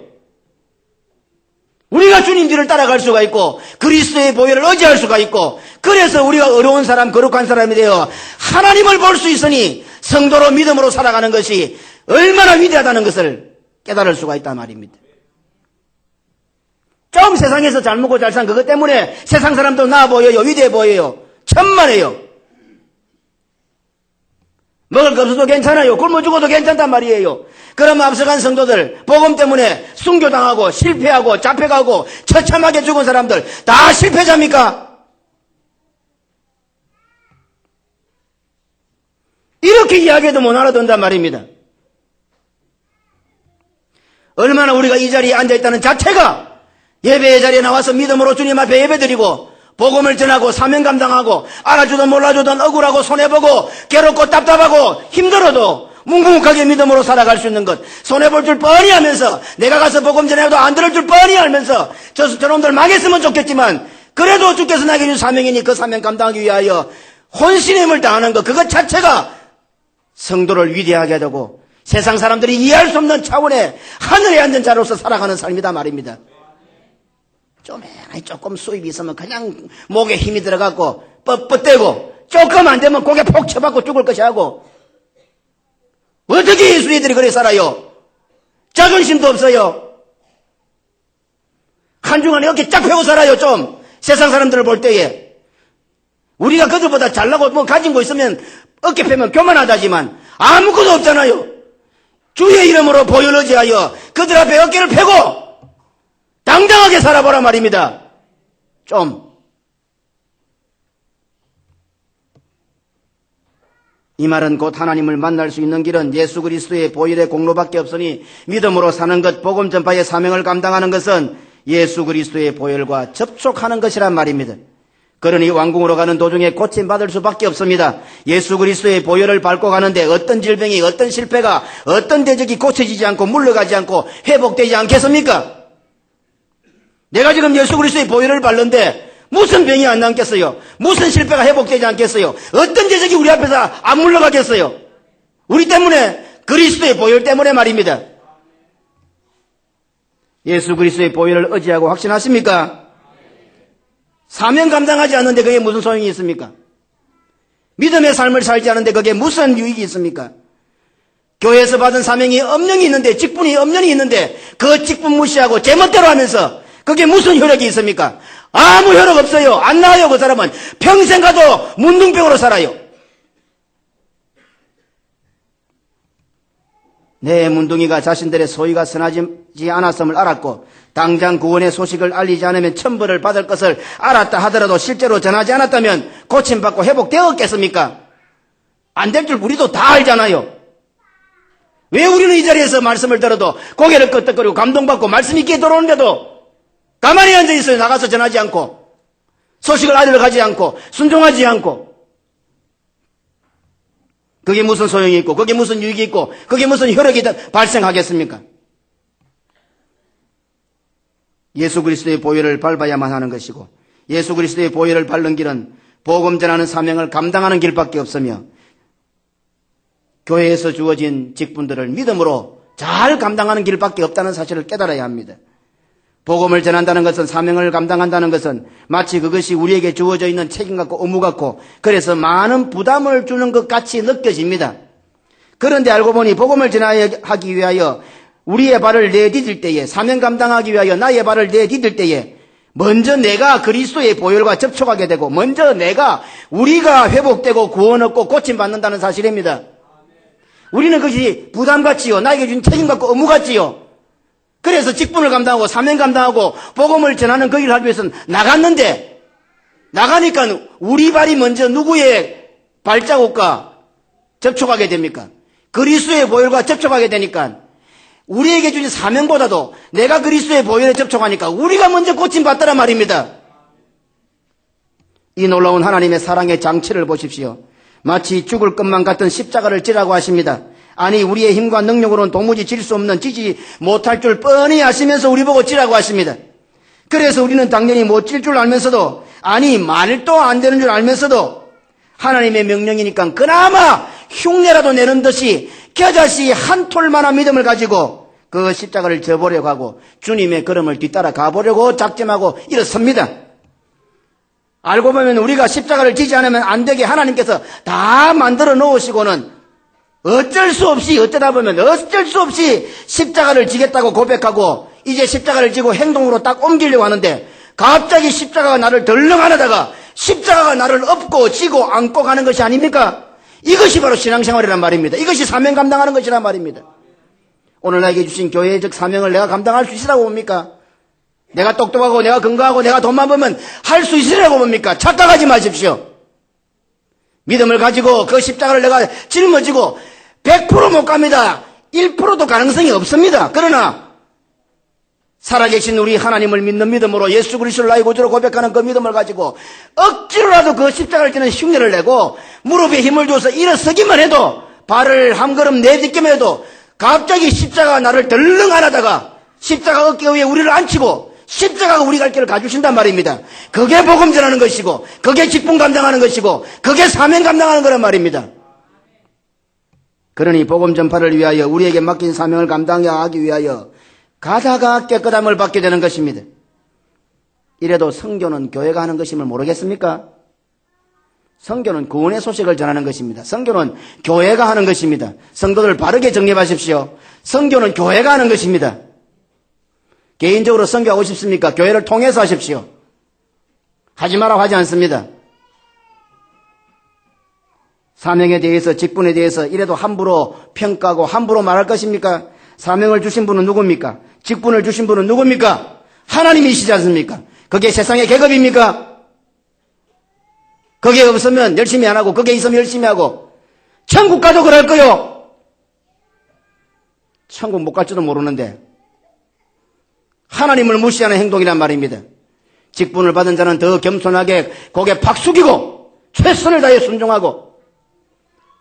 우리가 주님 뒤를 따라갈 수가 있고 그리스도의 보혈을 의지할 수가 있고, 그래서 우리가 의로운 사람, 거룩한 사람이 되어 하나님을 볼 수 있으니 성도로 믿음으로 살아가는 것이 얼마나 위대하다는 것을 깨달을 수가 있단 말입니다. 좀 세상에서 잘 먹고 잘 산 그것 때문에 세상 사람도 나아 보여요, 위대해 보여요, 천만에요. 먹을 거 없어도 괜찮아요, 굶어 죽어도 괜찮단 말이에요. 그러면 앞서간 성도들, 복음 때문에 순교당하고 실패하고 잡혀가고 처참하게 죽은 사람들 다 실패자입니까? 이렇게 이야기해도 못 알아듣는단 말입니다. 얼마나 우리가 이 자리에 앉아있다는 자체가, 예배의 자리에 나와서 믿음으로 주님 앞에 예배드리고 복음을 전하고 사명 감당하고 알아주든 몰라주든 억울하고 손해보고 괴롭고 답답하고 힘들어도 묵묵하게 믿음으로 살아갈 수 있는 것, 손해볼 줄 뻔히 하면서, 내가 가서 복음 전해도 안 들을 줄 뻔히 알면서 저놈들 망했으면 좋겠지만 그래도 주께서 나에게 준 사명이니 그 사명 감당하기 위하여 혼신의 힘을 다하는 것, 그것 자체가 성도를 위대하게 하고 세상 사람들이 이해할 수 없는 차원의 하늘에 앉은 자로서 살아가는 삶이다 말입니다. 조금 수입이 있으면 그냥 목에 힘이 들어가고 뻣뻣대고, 조금 안 되면 고개 폭 쳐박고 죽을 것이 하고, 어떻게 예수님들이 그래 살아요? 자존심도 없어요. 한중간에 어깨 쫙 펴고 살아요. 좀 세상 사람들을 볼 때에 우리가 그들보다 잘나고 뭐 가진 거 있으면 어깨 펴면 교만하다지만 아무것도 없잖아요. 주의 이름으로 보혈 의지하여 그들 앞에 어깨를 펴고 당당하게 살아보란 말입니다. 좀 이 말은 곧 하나님을 만날 수 있는 길은 예수 그리스도의 보혈의 공로밖에 없으니 믿음으로 사는 것, 복음 전파의 사명을 감당하는 것은 예수 그리스도의 보혈과 접촉하는 것이란 말입니다. 그러니 왕궁으로 가는 도중에 고침받을 수밖에 없습니다. 예수 그리스도의 보혈을 밟고 가는데 어떤 질병이, 어떤 실패가, 어떤 대적이 고쳐지지 않고 물러가지 않고 회복되지 않겠습니까? 내가 지금 예수 그리스도의 보혈을 밟는데 무슨 병이 안 남겠어요? 무슨 실패가 회복되지 않겠어요? 어떤 대적이 우리 앞에서 안 물러가겠어요? 우리 때문에, 그리스도의 보혈 때문에 말입니다. 예수 그리스도의 보혈을 의지하고 확신하십니까? 사명 감당하지 않는데 그게 무슨 소용이 있습니까? 믿음의 삶을 살지 않는데 그게 무슨 유익이 있습니까? 교회에서 받은 사명이 엄령이 있는데, 직분이 엄령이 있는데 그 직분 무시하고 제멋대로 하면서 그게 무슨 효력이 있습니까? 아무 효력 없어요. 안 나아요. 그 사람은 평생 가도 문둥병으로 살아요. 내 문둥이가 자신들의 소위가 선하지 않았음을 알았고 당장 구원의 소식을 알리지 않으면 천벌을 받을 것을 알았다 하더라도 실제로 전하지 않았다면 고침받고 회복되었겠습니까? 안 될 줄 우리도 다 알잖아요. 왜 우리는 이 자리에서 말씀을 들어도 고개를 끄덕거리고 감동받고 말씀 있게 들어오는데도 가만히 앉아있어요. 나가서 전하지 않고 소식을 알리러 가지 않고 순종하지 않고. 그게 무슨 소용이 있고 그게 무슨 유익이 있고 그게 무슨 효력이 발생하겠습니까? 예수 그리스도의 보혈을 밟아야만 하는 것이고 예수 그리스도의 보혈을 밟는 길은 복음 전하는 사명을 감당하는 길밖에 없으며 교회에서 주어진 직분들을 믿음으로 잘 감당하는 길밖에 없다는 사실을 깨달아야 합니다. 복음을 전한다는 것은, 사명을 감당한다는 것은 마치 그것이 우리에게 주어져 있는 책임 같고 의무 같고 그래서 많은 부담을 주는 것 같이 느껴집니다. 그런데 알고 보니 복음을 전하기 위하여 우리의 발을 내디딜 때에, 사명 감당하기 위하여 나의 발을 내디딜 때에 먼저 내가 그리스도의 보혈과 접촉하게 되고 먼저 우리가 회복되고 구원 얻고 고침받는다는 사실입니다. 우리는 그것이 부담 같지요, 나에게 준 책임 같고 의무 같지요. 그래서 직분을 감당하고 사명 감당하고 복음을 전하는 그 일을 하기 위해서는 나갔는데, 나가니까 우리 발이 먼저 누구의 발자국과 접촉하게 됩니까? 그리스도의 보혈과 접촉하게 되니까 우리에게 주신 사명보다도 내가 그리스도의 보혈에 접촉하니까 우리가 먼저 고침받더란 말입니다. 이 놀라운 하나님의 사랑의 장치를 보십시오. 마치 죽을 것만 같은 십자가를 지라고 하십니다. 아니, 우리의 힘과 능력으로는 도무지 질 수 없는, 지지 못할 줄 뻔히 아시면서 우리 보고 지라고 하십니다. 그래서 우리는 당연히 못 질 줄 알면서도, 아니 말도 안 되는 줄 알면서도 하나님의 명령이니까 그나마 흉내라도 내는 듯이 겨자씨 한 톨만한 믿음을 가지고 그 십자가를 져보려고 하고 주님의 걸음을 뒤따라 가보려고 작정하고 일어섭니다. 알고 보면 우리가 십자가를 지지 않으면 안 되게 하나님께서 다 만들어 놓으시고는 어쩔 수 없이, 어쩌다 보면 어쩔 수 없이 십자가를 지겠다고 고백하고 이제 십자가를 지고 행동으로 딱 옮기려고 하는데 갑자기 십자가가 나를 덜렁 안아다가 십자가가 나를 업고 지고 안고 가는 것이 아닙니까? 이것이 바로 신앙생활이란 말입니다. 이것이 사명 감당하는 것이란 말입니다. 오늘 나에게 주신 교회적 사명을 내가 감당할 수 있으라고 봅니까? 내가 똑똑하고 내가 건강하고 내가 돈만 벌면 할 수 있으라고 봅니까? 착각하지 마십시오. 믿음을 가지고 그 십자가를 내가 짊어지고 100% 못 갑니다. 1%도 가능성이 없습니다. 그러나 살아계신 우리 하나님을 믿는 믿음으로 예수 그리스도를 나의 구주로 고백하는 그 믿음을 가지고 억지로라도 그 십자가를 지는 흉내를 내고 무릎에 힘을 줘서 일어서기만 해도 발을 한 걸음 내딛기만 해도 갑자기 십자가가 나를 덜렁 안아다가 십자가 어깨 위에 우리를 앉히고 십자가가 우리 갈 길을 가주신단 말입니다. 그게 복음 전하는 것이고 그게 직분 감당하는 것이고 그게 사명 감당하는 거란 말입니다. 그러니 복음 전파를 위하여 우리에게 맡긴 사명을 감당하기 위하여 가다가 깨끗함을 받게 되는 것입니다. 이래도 선교는 교회가 하는 것임을 모르겠습니까? 선교는 구원의 소식을 전하는 것입니다. 선교는 교회가 하는 것입니다. 성도들 바르게 정립하십시오. 선교는 교회가 하는 것입니다. 개인적으로 선교하고 싶습니까? 교회를 통해서 하십시오. 하지 마라고 하지 않습니다. 사명에 대해서, 직분에 대해서 이래도 함부로 평가하고 함부로 말할 것입니까? 사명을 주신 분은 누굽니까? 직분을 주신 분은 누굽니까? 하나님이시지 않습니까? 그게 세상의 계급입니까? 그게 없으면 열심히 안 하고 그게 있으면 열심히 하고 천국 가도 그럴 거요. 천국 못 갈지도 모르는데 하나님을 무시하는 행동이란 말입니다. 직분을 받은 자는 더 겸손하게 고개 팍 숙이고 최선을 다해 순종하고,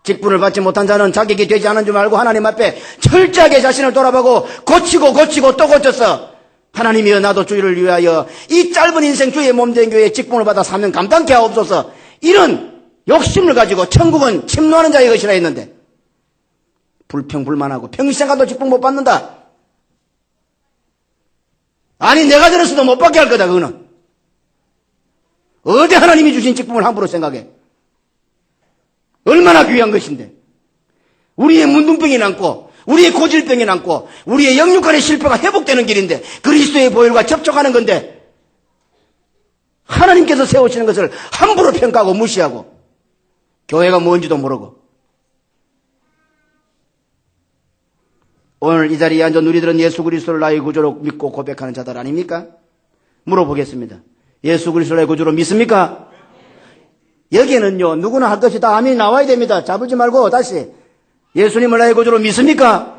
직분을 받지 못한 자는 자격이 되지 않은 줄 알고 하나님 앞에 철저하게 자신을 돌아보고 고치고 또 고쳐서 하나님이여 나도 주의를 위하여 이 짧은 인생 주의 몸된 교회에 직분을 받아 사명 감당케 하옵소서, 이런 욕심을 가지고 천국은 침노하는 자의 것이라 했는데 불평불만하고 평생 가도 직분 못 받는다. 아니 내가 들었어도 못 받게 할 거다. 그거는 어디 하나님이 주신 직분을 함부로 생각해. 얼마나 귀한 것인데. 우리의 문둥병이 남고 우리의 고질병이 남고 우리의 영육간의 실패가 회복되는 길인데 그리스도의 보혈과 접촉하는 건데 하나님께서 세우시는 것을 함부로 평가하고 무시하고 교회가 뭔지도 모르고. 오늘 이 자리에 앉은 우리들은 예수 그리스도를 나의 구주로 믿고 고백하는 자들 아닙니까? 물어보겠습니다. 예수 그리스도를 나의 구주로 믿습니까? 여기에는요 누구나 할 것이 다 아멘이 나와야 됩니다. 잡을지 말고 다시 예수님을 나의 구주로 믿습니까?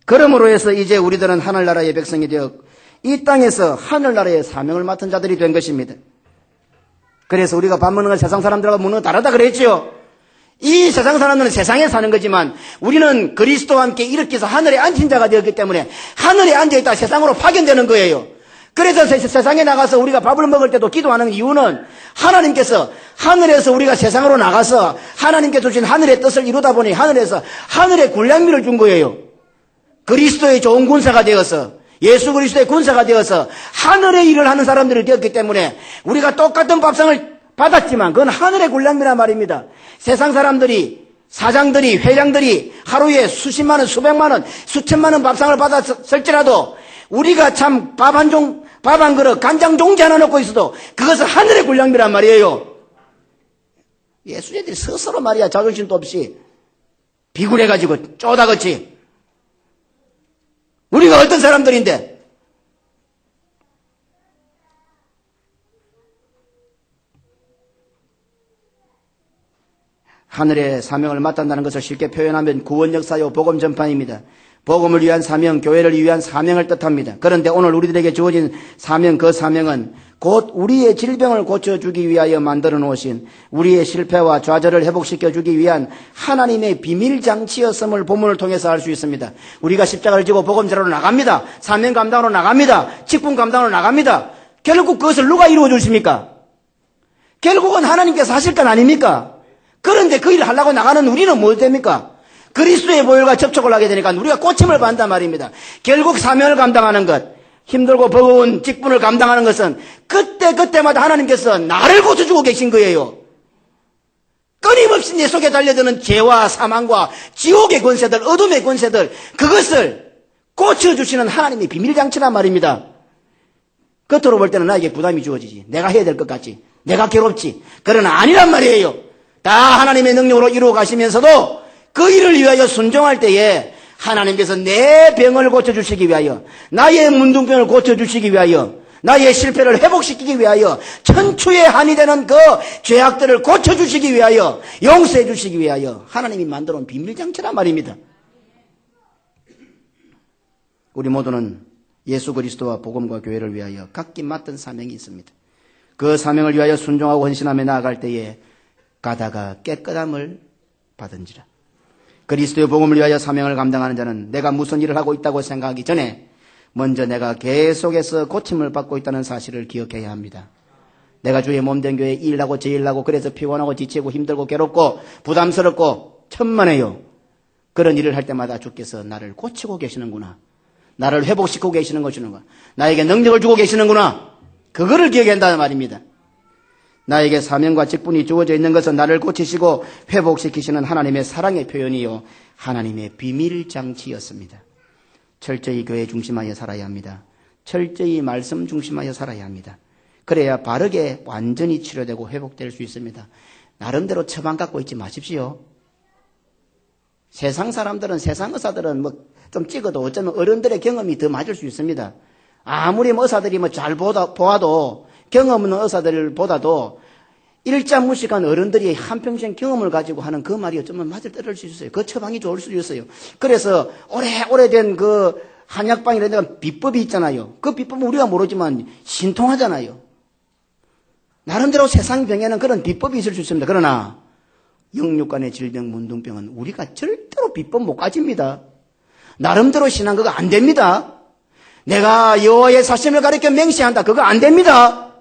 그러므로 해서 이제 우리들은 하늘나라의 백성이 되어 이 땅에서 하늘나라의 사명을 맡은 자들이 된 것입니다. 그래서 우리가 밥 먹는 건 세상 사람들하고 먹는 건 다르다 그랬지요. 이 세상 사람들은 세상에 사는 거지만 우리는 그리스도와 함께 이렇게 해서 하늘에 앉힌 자가 되었기 때문에 하늘에 앉아있다 세상으로 파견되는 거예요. 그래서 세상에 나가서 우리가 밥을 먹을 때도 기도하는 이유는 하나님께서 하늘에서 우리가 세상으로 나가서 하나님께 주신 하늘의 뜻을 이루다 보니 하늘에서 하늘의 군량미를 준 거예요. 그리스도의 좋은 군사가 되어서 예수 그리스도의 군사가 되어서 하늘의 일을 하는 사람들이 되었기 때문에 우리가 똑같은 밥상을 받았지만 그건 하늘의 군량미란 말입니다. 세상 사람들이 사장들이 회장들이 하루에 수십만 원 수백만 원 수천만 원 밥상을 받았을지라도 우리가 참 밥 한 그릇 간장 종지 하나 넣고 있어도 그것은 하늘의 군량미란 말이에요. 예수님들이 스스로 말이야 자존심도 없이 비굴해가지고 쪼다같이 우리가 어떤 사람들인데 하늘의 사명을 맡았다는 것을 쉽게 표현하면 구원 역사요 복음 전파입니다. 복음을 위한 사명, 교회를 위한 사명을 뜻합니다. 그런데 오늘 우리들에게 주어진 사명, 그 사명은 곧 우리의 질병을 고쳐주기 위하여 만들어 놓으신 우리의 실패와 좌절을 회복시켜주기 위한 하나님의 비밀장치였음을 본문을 통해서 알 수 있습니다. 우리가 십자가를 지고 복음제로 나갑니다. 사명 감당으로 나갑니다. 직분 감당으로 나갑니다. 결국 그것을 누가 이루어 주십니까? 결국은 하나님께서 하실 건 아닙니까? 그런데 그 일을 하려고 나가는 우리는 뭐 됩니까? 그리스도의 보혈과 접촉을 하게 되니까 우리가 고침을 받는단 말입니다. 결국 사명을 감당하는 것, 힘들고 버거운 직분을 감당하는 것은 그때마다 하나님께서 나를 고쳐주고 계신 거예요. 끊임없이 내 속에 달려드는 죄와 사망과 지옥의 권세들, 어둠의 권세들, 그것을 고쳐주시는 하나님의 비밀장치란 말입니다. 겉으로 볼 때는 나에게 부담이 주어지지. 내가 해야 될 것 같지. 내가 괴롭지. 그러나 아니란 말이에요. 다 하나님의 능력으로 이루어 가시면서도 그 일을 위하여 순종할 때에 하나님께서 내 병을 고쳐주시기 위하여, 나의 문둥병을 고쳐주시기 위하여, 나의 실패를 회복시키기 위하여, 천추의 한이 되는 그 죄악들을 고쳐주시기 위하여, 용서해 주시기 위하여 하나님이 만들어 온 비밀장치란 말입니다. 우리 모두는 예수 그리스도와 복음과 교회를 위하여 각기 맡은 사명이 있습니다. 그 사명을 위하여 순종하고 헌신하며 나아갈 때에 가다가 깨끗함을 받은지라. 그리스도의 복음을 위하여 사명을 감당하는 자는 내가 무슨 일을 하고 있다고 생각하기 전에 먼저 내가 계속해서 고침을 받고 있다는 사실을 기억해야 합니다. 내가 주의 몸된 교회에 일하고 저일하고 그래서 피곤하고 지치고 힘들고 괴롭고 부담스럽고 천만에요. 그런 일을 할 때마다 주께서 나를 고치고 계시는구나. 나를 회복시키고 계시는 것이구나. 나에게 능력을 주고 계시는구나. 그거를 기억해야 한다는 말입니다. 나에게 사명과 직분이 주어져 있는 것은 나를 고치시고 회복시키시는 하나님의 사랑의 표현이요 하나님의 비밀장치였습니다. 철저히 교회 중심하여 살아야 합니다. 철저히 말씀 중심하여 살아야 합니다. 그래야 바르게 완전히 치료되고 회복될 수 있습니다. 나름대로 처방 갖고 있지 마십시오. 세상 사람들은, 세상 의사들은 좀 찍어도 어쩌면 어른들의 경험이 더 맞을 수 있습니다. 아무리 의사들이 잘 보아도 경험 없는 의사들보다도 일자무식한 어른들이 한평생 경험을 가지고 하는 그 말이 어쩌면 맞을 때릴 수 있어요. 그 처방이 좋을 수도 있어요. 그래서 오래된 그 한약방 이런 데가 비법이 있잖아요. 그 비법은 우리가 모르지만 신통하잖아요. 나름대로 세상 병에는 그런 비법이 있을 수 있습니다. 그러나 영육간의 질병, 문둥병은 우리가 절대로 비법 못 가집니다. 나름대로 신앙 그거 안 됩니다. 내가 여호와의 사심을 가리켜 맹세한다. 그거 안 됩니다.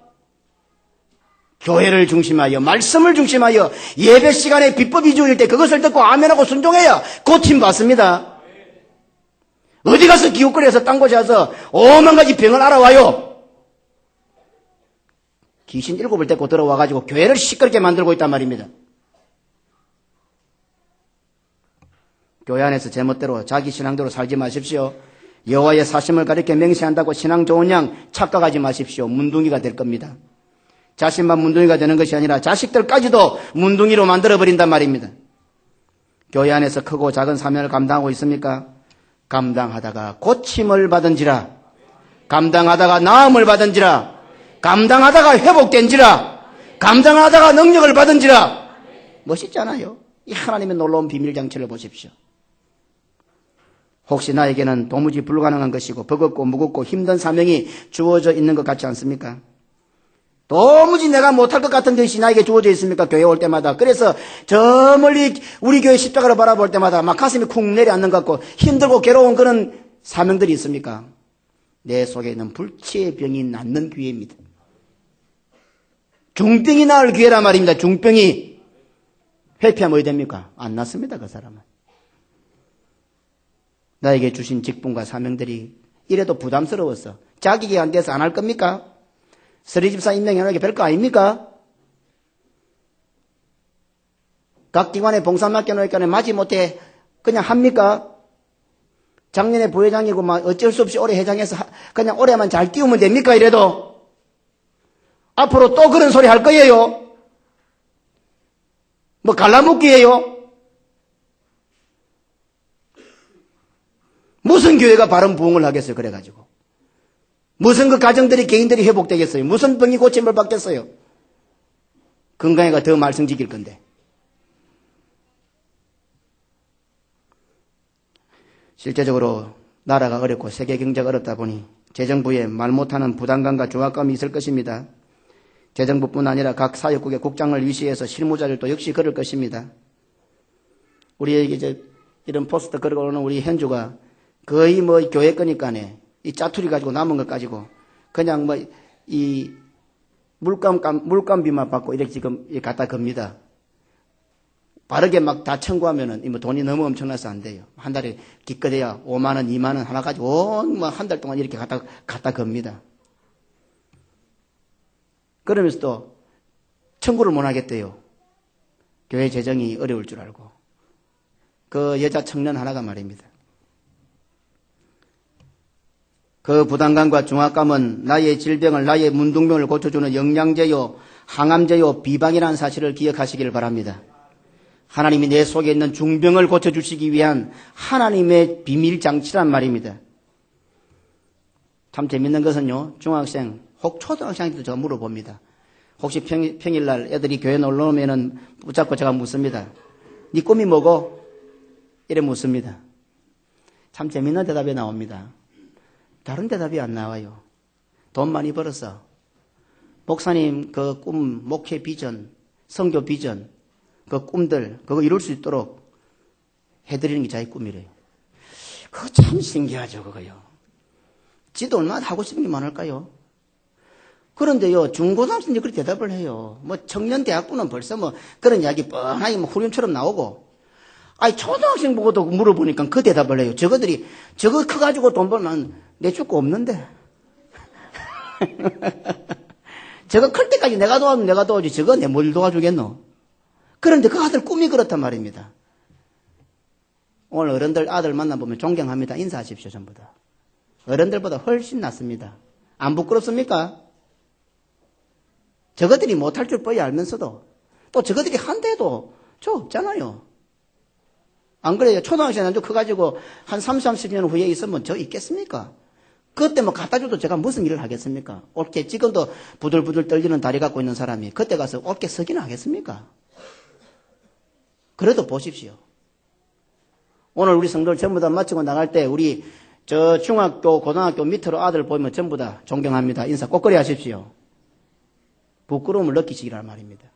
교회를 중심하여 말씀을 중심하여 예배 시간에 비법이 주어질 때 그것을 듣고 아멘하고 순종해야 고침받습니다. 어디 가서 기웃거려서 딴 곳에 가서 오만 가지 병을 알아와요. 귀신 7을 데리고 들어와가지고 교회를 시끄럽게 만들고 있단 말입니다. 교회 안에서 제멋대로 자기 신앙대로 살지 마십시오. 여호와의 사심을 가리켜 맹세한다고 신앙 좋은 양 착각하지 마십시오. 문둥이가 될 겁니다. 자신만 문둥이가 되는 것이 아니라 자식들까지도 문둥이로 만들어버린단 말입니다. 교회 안에서 크고 작은 사명을 감당하고 있습니까? 감당하다가 고침을 받은지라, 감당하다가 나음을 받은지라, 감당하다가 회복된지라, 감당하다가 능력을 받은지라. 멋있잖아요. 이 하나님의 놀라운 비밀장치를 보십시오. 혹시 나에게는 도무지 불가능한 것이고 버겁고 무겁고 힘든 사명이 주어져 있는 것 같지 않습니까? 도무지 내가 못할 것 같은 것이 나에게 주어져 있습니까? 교회 올 때마다. 그래서 저 멀리 우리 교회 십자가를 바라볼 때마다 막 가슴이 쿵 내려앉는 것 같고 힘들고 괴로운 그런 사명들이 있습니까? 내 속에 있는 불치의 병이 낫는 기회입니다. 중병이 나을 기회란 말입니다. 중병이. 회피하면 어디 됩니까? 안 낫습니다. 그 사람은. 나에게 주신 직분과 사명들이 이래도 부담스러웠어. 자격이 안 돼서 안 할 겁니까? 서리집사 임명해놓은 게 별거 아닙니까? 각 기관에 봉사 맡겨놓으니까 마지 못해 그냥 합니까? 작년에 부회장이고 막 어쩔 수 없이 올해 회장해서 그냥 올해만 잘 띄우면 됩니까? 이래도 앞으로 또 그런 소리 할 거예요? 뭐 갈라먹기예요? 무슨 교회가 바른 부흥을 하겠어요? 그래가지고 무슨 그 가정들이 개인들이 회복되겠어요? 무슨 병이 고침을 받겠어요? 건강해가 더 말씀 지킬 건데. 실제적으로 나라가 어렵고 세계 경제가 어렵다 보니 재정부에 말 못하는 부담감과 중압감이 있을 것입니다. 재정부뿐 아니라 각 사역국의 국장을 위시해서 실무자들도 역시 그럴 것입니다. 우리에게 이제 이런 포스터 걸고 오는 우리 현주가 거의 뭐 교회 거니까네. 이 짜투리 가지고 남은 것 가지고 그냥 뭐 이 물감비만 받고 이렇게 지금 갖다 겁니다. 바르게 막 다 청구하면은 뭐 돈이 너무 엄청나서 안 돼요. 한 달에 기껏해야 5만 원, 2만 원 하나 가지고 뭐 한 달 동안 이렇게 갖다 겁니다. 그러면서 또 청구를 못 하겠대요. 교회 재정이 어려울 줄 알고. 그 여자 청년 하나가 말입니다. 그 부담감과 중압감은 나의 질병을, 나의 문둥병을 고쳐주는 영양제요, 항암제요, 비방이라는 사실을 기억하시길 바랍니다. 하나님이 내 속에 있는 중병을 고쳐주시기 위한 하나님의 비밀장치란 말입니다. 참 재밌는 것은요, 중학생, 혹 초등학생한테도 제가 물어봅니다. 혹시 평일날 애들이 교회 놀러 오면은 붙잡고 제가 묻습니다. 네 꿈이 뭐고? 이래 묻습니다. 참 재밌는 대답이 나옵니다. 다른 대답이 안 나와요. 돈 많이 벌었어. 목사님 그 꿈, 목회 비전, 선교 비전, 그 꿈들 그거 이룰 수 있도록 해드리는 게 자기 꿈이래요. 그거 참 신기하죠. 그거요. 지도 얼마나 하고 싶은 게 많을까요? 그런데요, 중고등학생들이 그렇게 대답을 해요. 뭐 청년대학부는 벌써 뭐 그런 이야기 뻔하게 뭐 후렴처럼 나오고, 아니 초등학생 보고도 물어보니까 그 대답을 해요. 저거들이 저거 커가지고 돈 벌면 내줄 거 없는데. 저거 클 때까지 내가 도와주면 내가 도와주지 저거 내 뭘 도와주겠노? 그런데 그 아들 꿈이 그렇단 말입니다. 오늘 어른들 아들 만나보면 존경합니다. 인사하십시오. 전부 다. 어른들보다 훨씬 낫습니다. 안 부끄럽습니까? 저것들이 못할 줄 뻔히 알면서도 또 저것들이 한데도 저 없잖아요. 안 그래요? 초등학생 아주 커가지고 한 30년 후에 있으면 저 있겠습니까? 그때 뭐 갖다 줘도 제가 무슨 일을 하겠습니까? 옳게 지금도 부들부들 떨리는 다리 갖고 있는 사람이 그때 가서 옳게 서기는 하겠습니까? 그래도 보십시오. 오늘 우리 성도들 전부 다 마치고 나갈 때 우리 저 중학교, 고등학교 밑으로 아들 보면 전부 다 존경합니다. 인사 꼭거리 하십시오. 부끄러움을 느끼시기란 말입니다.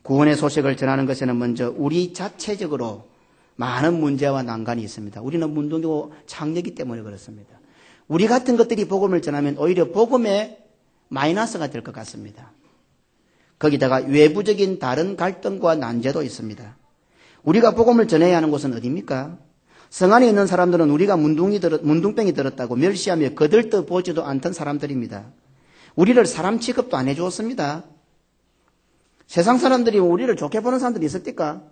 구원의 소식을 전하는 것에는 먼저 우리 자체적으로 많은 문제와 난관이 있습니다. 우리는 문둥이고 창녀이기 때문에 그렇습니다. 우리 같은 것들이 복음을 전하면 오히려 복음에 마이너스가 될 것 같습니다. 거기다가 외부적인 다른 갈등과 난제도 있습니다. 우리가 복음을 전해야 하는 곳은 어디입니까? 성 안에 있는 사람들은 우리가 문둥병이 들었다고 멸시하며 거들떠 보지도 않던 사람들입니다. 우리를 사람 취급도 안 해주었습니다. 세상 사람들이 우리를 좋게 보는 사람들이 있었을까?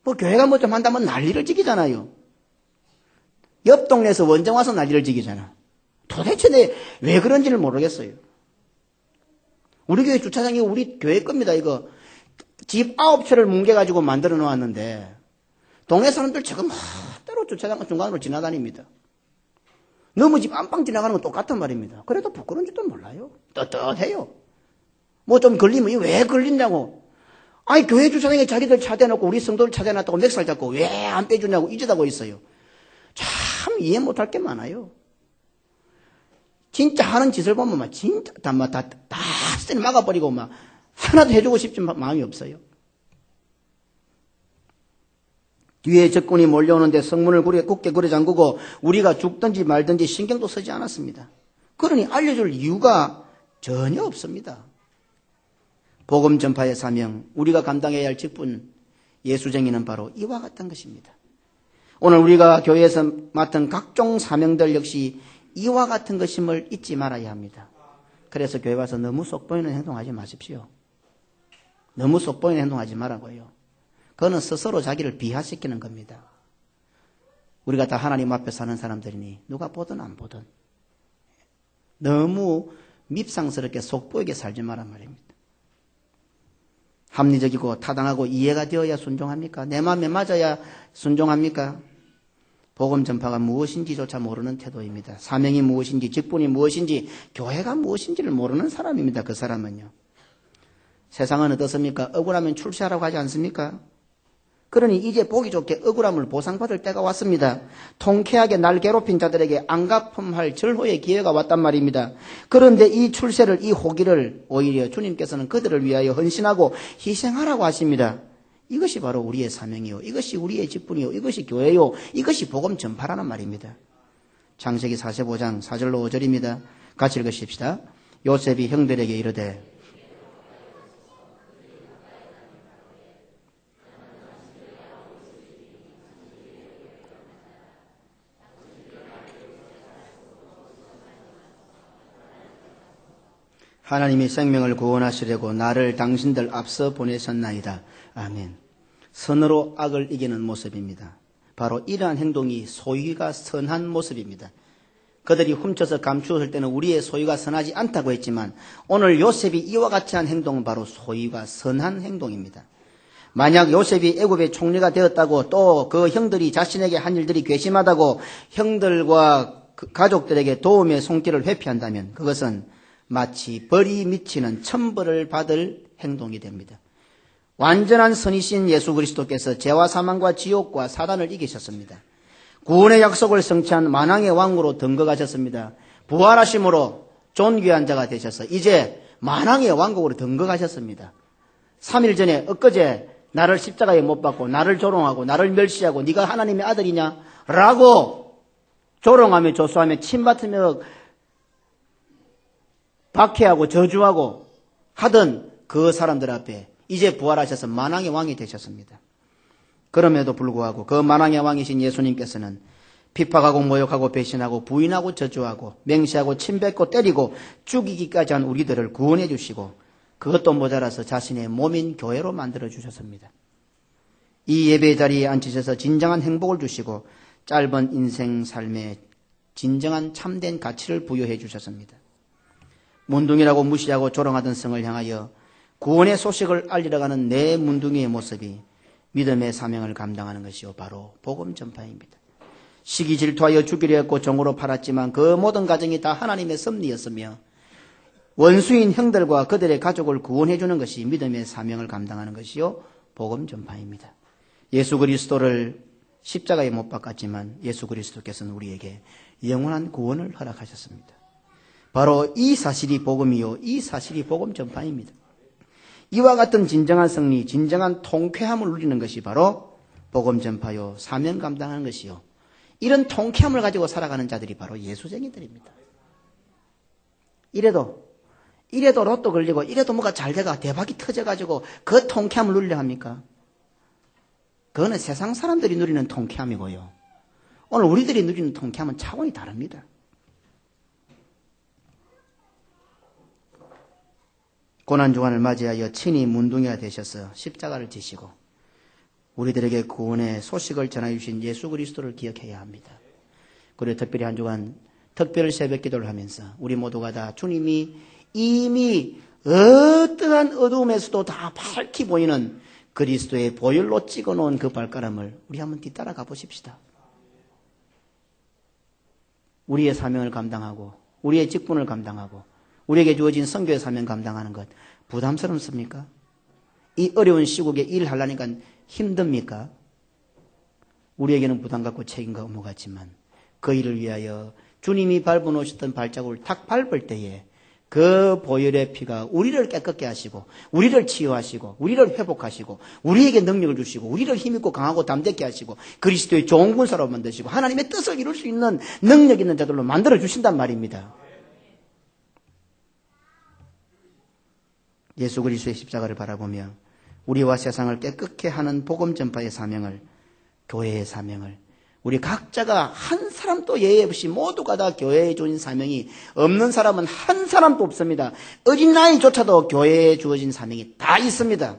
뭐 교회가 뭐 좀 한다면 난리를 지기잖아요. 옆 동네에서 원정 와서 난리를 지기잖아. 도대체 왜 그런지를 모르겠어요. 우리 교회 주차장이 우리 교회 겁니다. 이거 집 9채를 뭉개가지고 만들어 놓았는데 동네 사람들 지금 때로 주차장 중간으로 지나다닙니다. 너무 집 안방 지나가는 건 똑같단 말입니다. 그래도 부끄러운지도 몰라요. 떳떳해요. 뭐 좀 걸리면 왜 걸린다고. 아니 교회 주차장에 자기들 차 대놓고 우리 성도를 차 대놨다고 맥살 잡고 왜 안 빼주냐고 이제다고 있어요. 참 이해 못할 게 많아요. 진짜 하는 짓을 보면 막 진짜 다 막아버리고 막 하나도 해주고 싶지 마음이 없어요. 뒤에 적군이 몰려오는데 성문을 굳게 구려 잠그고 우리가 죽든지 말든지 신경도 쓰지 않았습니다. 그러니 알려줄 이유가 전혀 없습니다. 복음 전파의 사명, 우리가 감당해야 할 직분, 예수쟁이는 바로 이와 같은 것입니다. 오늘 우리가 교회에서 맡은 각종 사명들 역시 이와 같은 것임을 잊지 말아야 합니다. 그래서 교회 와서 너무 속보이는 행동하지 마십시오. 너무 속보이는 행동하지 말라고요. 그거는 스스로 자기를 비하시키는 겁니다. 우리가 다 하나님 앞에 사는 사람들이니 누가 보든 안 보든 너무 밉상스럽게 속보이게 살지 말란 말입니다. 합리적이고 타당하고 이해가 되어야 순종합니까? 내 마음에 맞아야 순종합니까? 복음 전파가 무엇인지조차 모르는 태도입니다. 사명이 무엇인지, 직분이 무엇인지, 교회가 무엇인지를 모르는 사람입니다. 그 사람은요. 세상은 어떻습니까? 억울하면 출세하라고 하지 않습니까? 그러니 이제 보기 좋게 억울함을 보상받을 때가 왔습니다. 통쾌하게 날 괴롭힌 자들에게 안갚음할 절호의 기회가 왔단 말입니다. 그런데 이 출세를, 이 호기를 오히려 주님께서는 그들을 위하여 헌신하고 희생하라고 하십니다. 이것이 바로 우리의 사명이요. 이것이 우리의 직분이요. 이것이 교회요. 이것이 복음 전파라는 말입니다. 창세기 45장 4절로 5절입니다. 같이 읽으십시다. 요셉이 형들에게 이르되 하나님이 생명을 구원하시려고 나를 당신들 앞서 보내셨나이다. 아멘. 선으로 악을 이기는 모습입니다. 바로 이러한 행동이 소유가 선한 모습입니다. 그들이 훔쳐서 감추었을 때는 우리의 소유가 선하지 않다고 했지만 오늘 요셉이 이와 같이 한 행동은 바로 소유가 선한 행동입니다. 만약 요셉이 애굽의 총리가 되었다고 또 그 형들이 자신에게 한 일들이 괘씸하다고 형들과 그 가족들에게 도움의 손길을 회피한다면 그것은 마치 벌이 미치는 천벌을 받을 행동이 됩니다. 완전한 선이신 예수 그리스도께서 죄와 사망과 지옥과 사단을 이기셨습니다. 구원의 약속을 성취한 만왕의 왕으로 등극하셨습니다. 부활하심으로 존귀한 자가 되셔서 이제 만왕의 왕국으로 등극하셨습니다. 3일 전에 엊그제 나를 십자가에 못 박고 나를 조롱하고 나를 멸시하고 네가 하나님의 아들이냐? 라고 조롱하며 조소하며 침뱉으며 박해하고 저주하고 하던 그 사람들 앞에 이제 부활하셔서 만왕의 왕이 되셨습니다. 그럼에도 불구하고 그 만왕의 왕이신 예수님께서는 핍박하고 모욕하고 배신하고 부인하고 저주하고 맹세하고 침뱉고 때리고 죽이기까지 한 우리들을 구원해 주시고 그것도 모자라서 자신의 몸인 교회로 만들어 주셨습니다. 이 예배 자리에 앉히셔서 진정한 행복을 주시고 짧은 인생 삶에 진정한 참된 가치를 부여해 주셨습니다. 문둥이라고 무시하고 조롱하던 성을 향하여 구원의 소식을 알리러 가는 내 문둥이의 모습이 믿음의 사명을 감당하는 것이요 바로 복음 전파입니다. 시기 질투하여 죽이려 했고 종으로 팔았지만 그 모든 과정이 다 하나님의 섭리였으며 원수인 형들과 그들의 가족을 구원해 주는 것이 믿음의 사명을 감당하는 것이요 복음 전파입니다. 예수 그리스도를 십자가에 못 박았지만 예수 그리스도께서는 우리에게 영원한 구원을 허락하셨습니다. 바로 이 사실이 복음이요 이 사실이 복음 전파입니다. 이와 같은 진정한 승리, 진정한 통쾌함을 누리는 것이 바로 복음 전파요 사명 감당하는 것이요 이런 통쾌함을 가지고 살아가는 자들이 바로 예수쟁이들입니다. 이래도 로또 걸리고 이래도 뭐가 잘 돼가 대박이 터져가지고 그 통쾌함을 누리려 합니까? 그거는 세상 사람들이 누리는 통쾌함이고요. 오늘 우리들이 누리는 통쾌함은 차원이 다릅니다. 고난주간을 맞이하여 친히 문둥이가 되셔서 십자가를 지시고 우리들에게 구원의 소식을 전해주신 예수 그리스도를 기억해야 합니다. 그리고 특별히 한 주간 특별 새벽 기도를 하면서 우리 모두가 다 주님이 이미 어떠한 어두움에서도 다 밝히 보이는 그리스도의 보혈로 찍어놓은 그 발걸음을 우리 한번 뒤따라 가보십시다. 우리의 사명을 감당하고 우리의 직분을 감당하고 우리에게 주어진 선교의 사명 감당하는 것 부담스럽습니까? 이 어려운 시국에 일하려니까 힘듭니까? 우리에게는 부담 갖고 책임과 의무 같지만 그 일을 위하여 주님이 밟아놓으셨던 발자국을 탁 밟을 때에 그 보혈의 피가 우리를 깨끗게 하시고 우리를 치유하시고 우리를 회복하시고 우리에게 능력을 주시고 우리를 힘있고 강하고 담대케 하시고 그리스도의 좋은 군사로 만드시고 하나님의 뜻을 이룰 수 있는 능력 있는 자들로 만들어 주신단 말입니다. 예수 그리스도의 십자가를 바라보며 우리와 세상을 깨끗게 하는 복음 전파의 사명을 교회의 사명을 우리 각자가 한 사람도 예외 없이 모두가 다 교회에 주어진 사명이 없는 사람은 한 사람도 없습니다. 어린아이조차도 교회에 주어진 사명이 다 있습니다.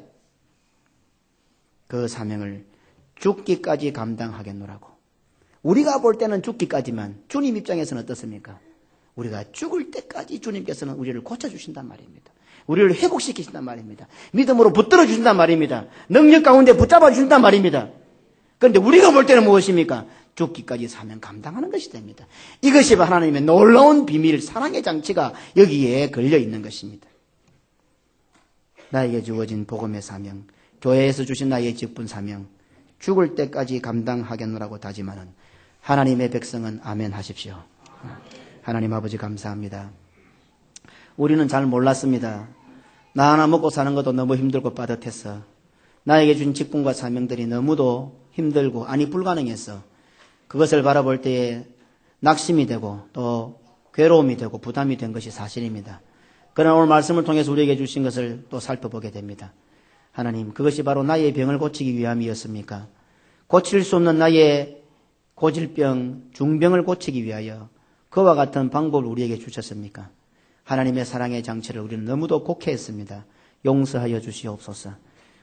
그 사명을 죽기까지 감당하겠노라고. 우리가 볼 때는 죽기까지만 주님 입장에서는 어떻습니까? 우리가 죽을 때까지 주님께서는 우리를 고쳐주신단 말입니다. 우리를 회복시키신단 말입니다. 믿음으로 붙들어 주신단 말입니다. 능력 가운데 붙잡아 주신단 말입니다. 그런데 우리가 볼 때는 무엇입니까? 죽기까지 사명 감당하는 것이 됩니다. 이것이 하나님의 놀라운 비밀, 사랑의 장치가 여기에 걸려 있는 것입니다. 나에게 주어진 복음의 사명, 교회에서 주신 나의 직분 사명, 죽을 때까지 감당하겠노라고 다짐하는 하나님의 백성은 아멘 하십시오. 하나님 아버지 감사합니다. 우리는 잘 몰랐습니다. 나 하나 먹고 사는 것도 너무 힘들고 빠듯했어. 나에게 준 직분과 사명들이 너무도 힘들고 아니 불가능했어. 그것을 바라볼 때에 낙심이 되고 또 괴로움이 되고 부담이 된 것이 사실입니다. 그러나 오늘 말씀을 통해서 우리에게 주신 것을 또 살펴보게 됩니다. 하나님, 그것이 바로 나의 병을 고치기 위함이었습니까? 고칠 수 없는 나의 고질병, 중병을 고치기 위하여 그와 같은 방법을 우리에게 주셨습니까? 하나님의 사랑의 장치를 우리는 너무도 곡해했습니다. 용서하여 주시옵소서.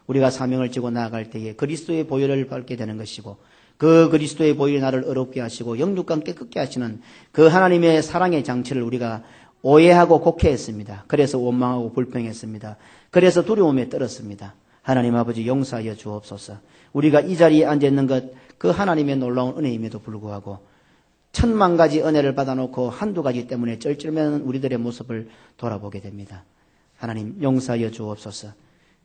우리가 사명을 지고 나아갈 때에 그리스도의 보혈을 밟게 되는 것이고 그 그리스도의 보혈이 나를 어렵게 하시고 영육간 깨끗게 하시는 그 하나님의 사랑의 장치를 우리가 오해하고 곡해했습니다. 그래서 원망하고 불평했습니다. 그래서 두려움에 떨었습니다. 하나님 아버지 용서하여 주옵소서. 우리가 이 자리에 앉아있는 것 그 하나님의 놀라운 은혜임에도 불구하고 1000만 가지 은혜를 받아놓고 한두 가지 때문에 쩔쩔매는 우리들의 모습을 돌아보게 됩니다. 하나님 용서하여 주옵소서.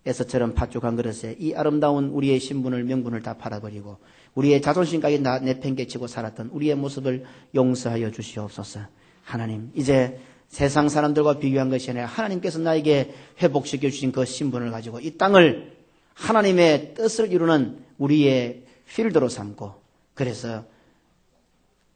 에서처럼 팥죽 한 그릇에 이 아름다운 우리의 신분을 명분을 다 팔아버리고 우리의 자존심까지 다 내팽개치고 살았던 우리의 모습을 용서하여 주시옵소서. 하나님 이제 세상 사람들과 비교한 것이 아니라 하나님께서 나에게 회복시켜 주신 그 신분을 가지고 이 땅을 하나님의 뜻을 이루는 우리의 필드로 삼고 그래서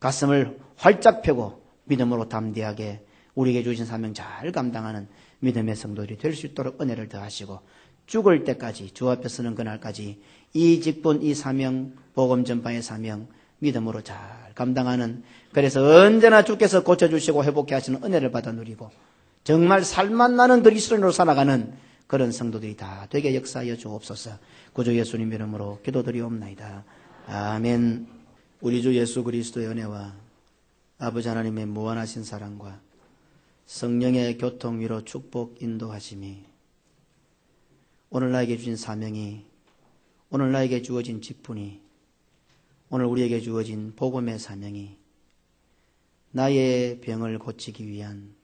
가슴을 활짝 펴고 믿음으로 담대하게 우리에게 주신 사명 잘 감당하는 믿음의 성도들이 될 수 있도록 은혜를 더하시고 죽을 때까지 주 앞에 서는 그날까지 이 직분, 이 사명, 복음 전파의 사명 믿음으로 잘 감당하는 그래서 언제나 주께서 고쳐주시고 회복해 하시는 은혜를 받아 누리고 정말 살만 나는 그리스도인으로 살아가는 그런 성도들이 다 되게 역사하여 주옵소서. 구주 예수님 이름으로 기도드리옵나이다. 아멘. 우리 주 예수 그리스도의 은혜와 아버지 하나님의 무한하신 사랑과 성령의 교통 위로 축복 인도하심이 오늘 나에게 주신 사명이 오늘 나에게 주어진 직분이, 오늘 우리에게 주어진 복음의 사명이 나의 병을 고치기 위한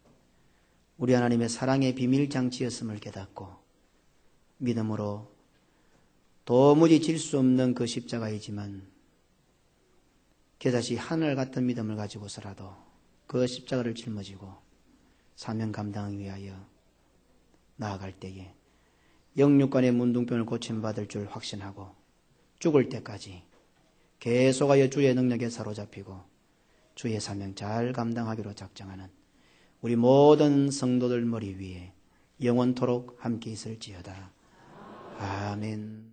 우리 하나님의 사랑의 비밀장치였음을 깨닫고 믿음으로 도무지 질 수 없는 그 십자가이지만 겨자씨 하늘 같은 믿음을 가지고서라도 그 십자가를 짊어지고 사명 감당하기 위하여 나아갈 때에 영육간의 문둥병을 고침받을 줄 확신하고 죽을 때까지 계속하여 주의 능력에 사로잡히고 주의 사명 잘 감당하기로 작정하는 우리 모든 성도들 머리 위에 영원토록 함께 있을지어다. 아멘.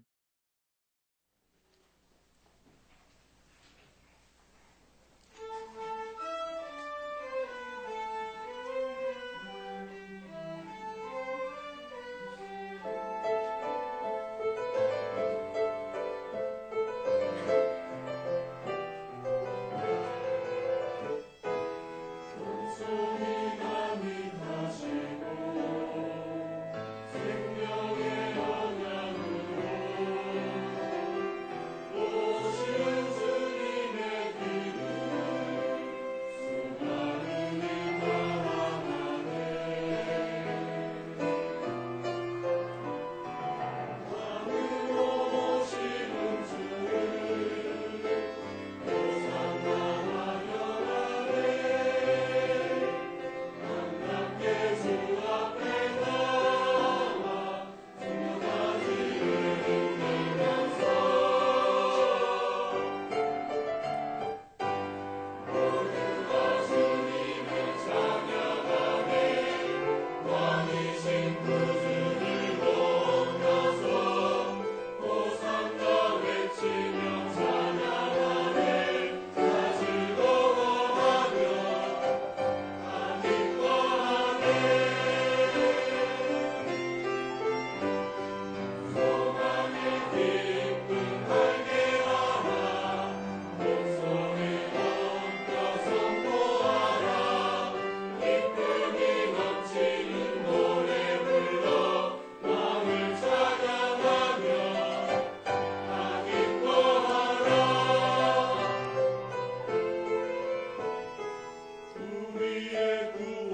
우리의 구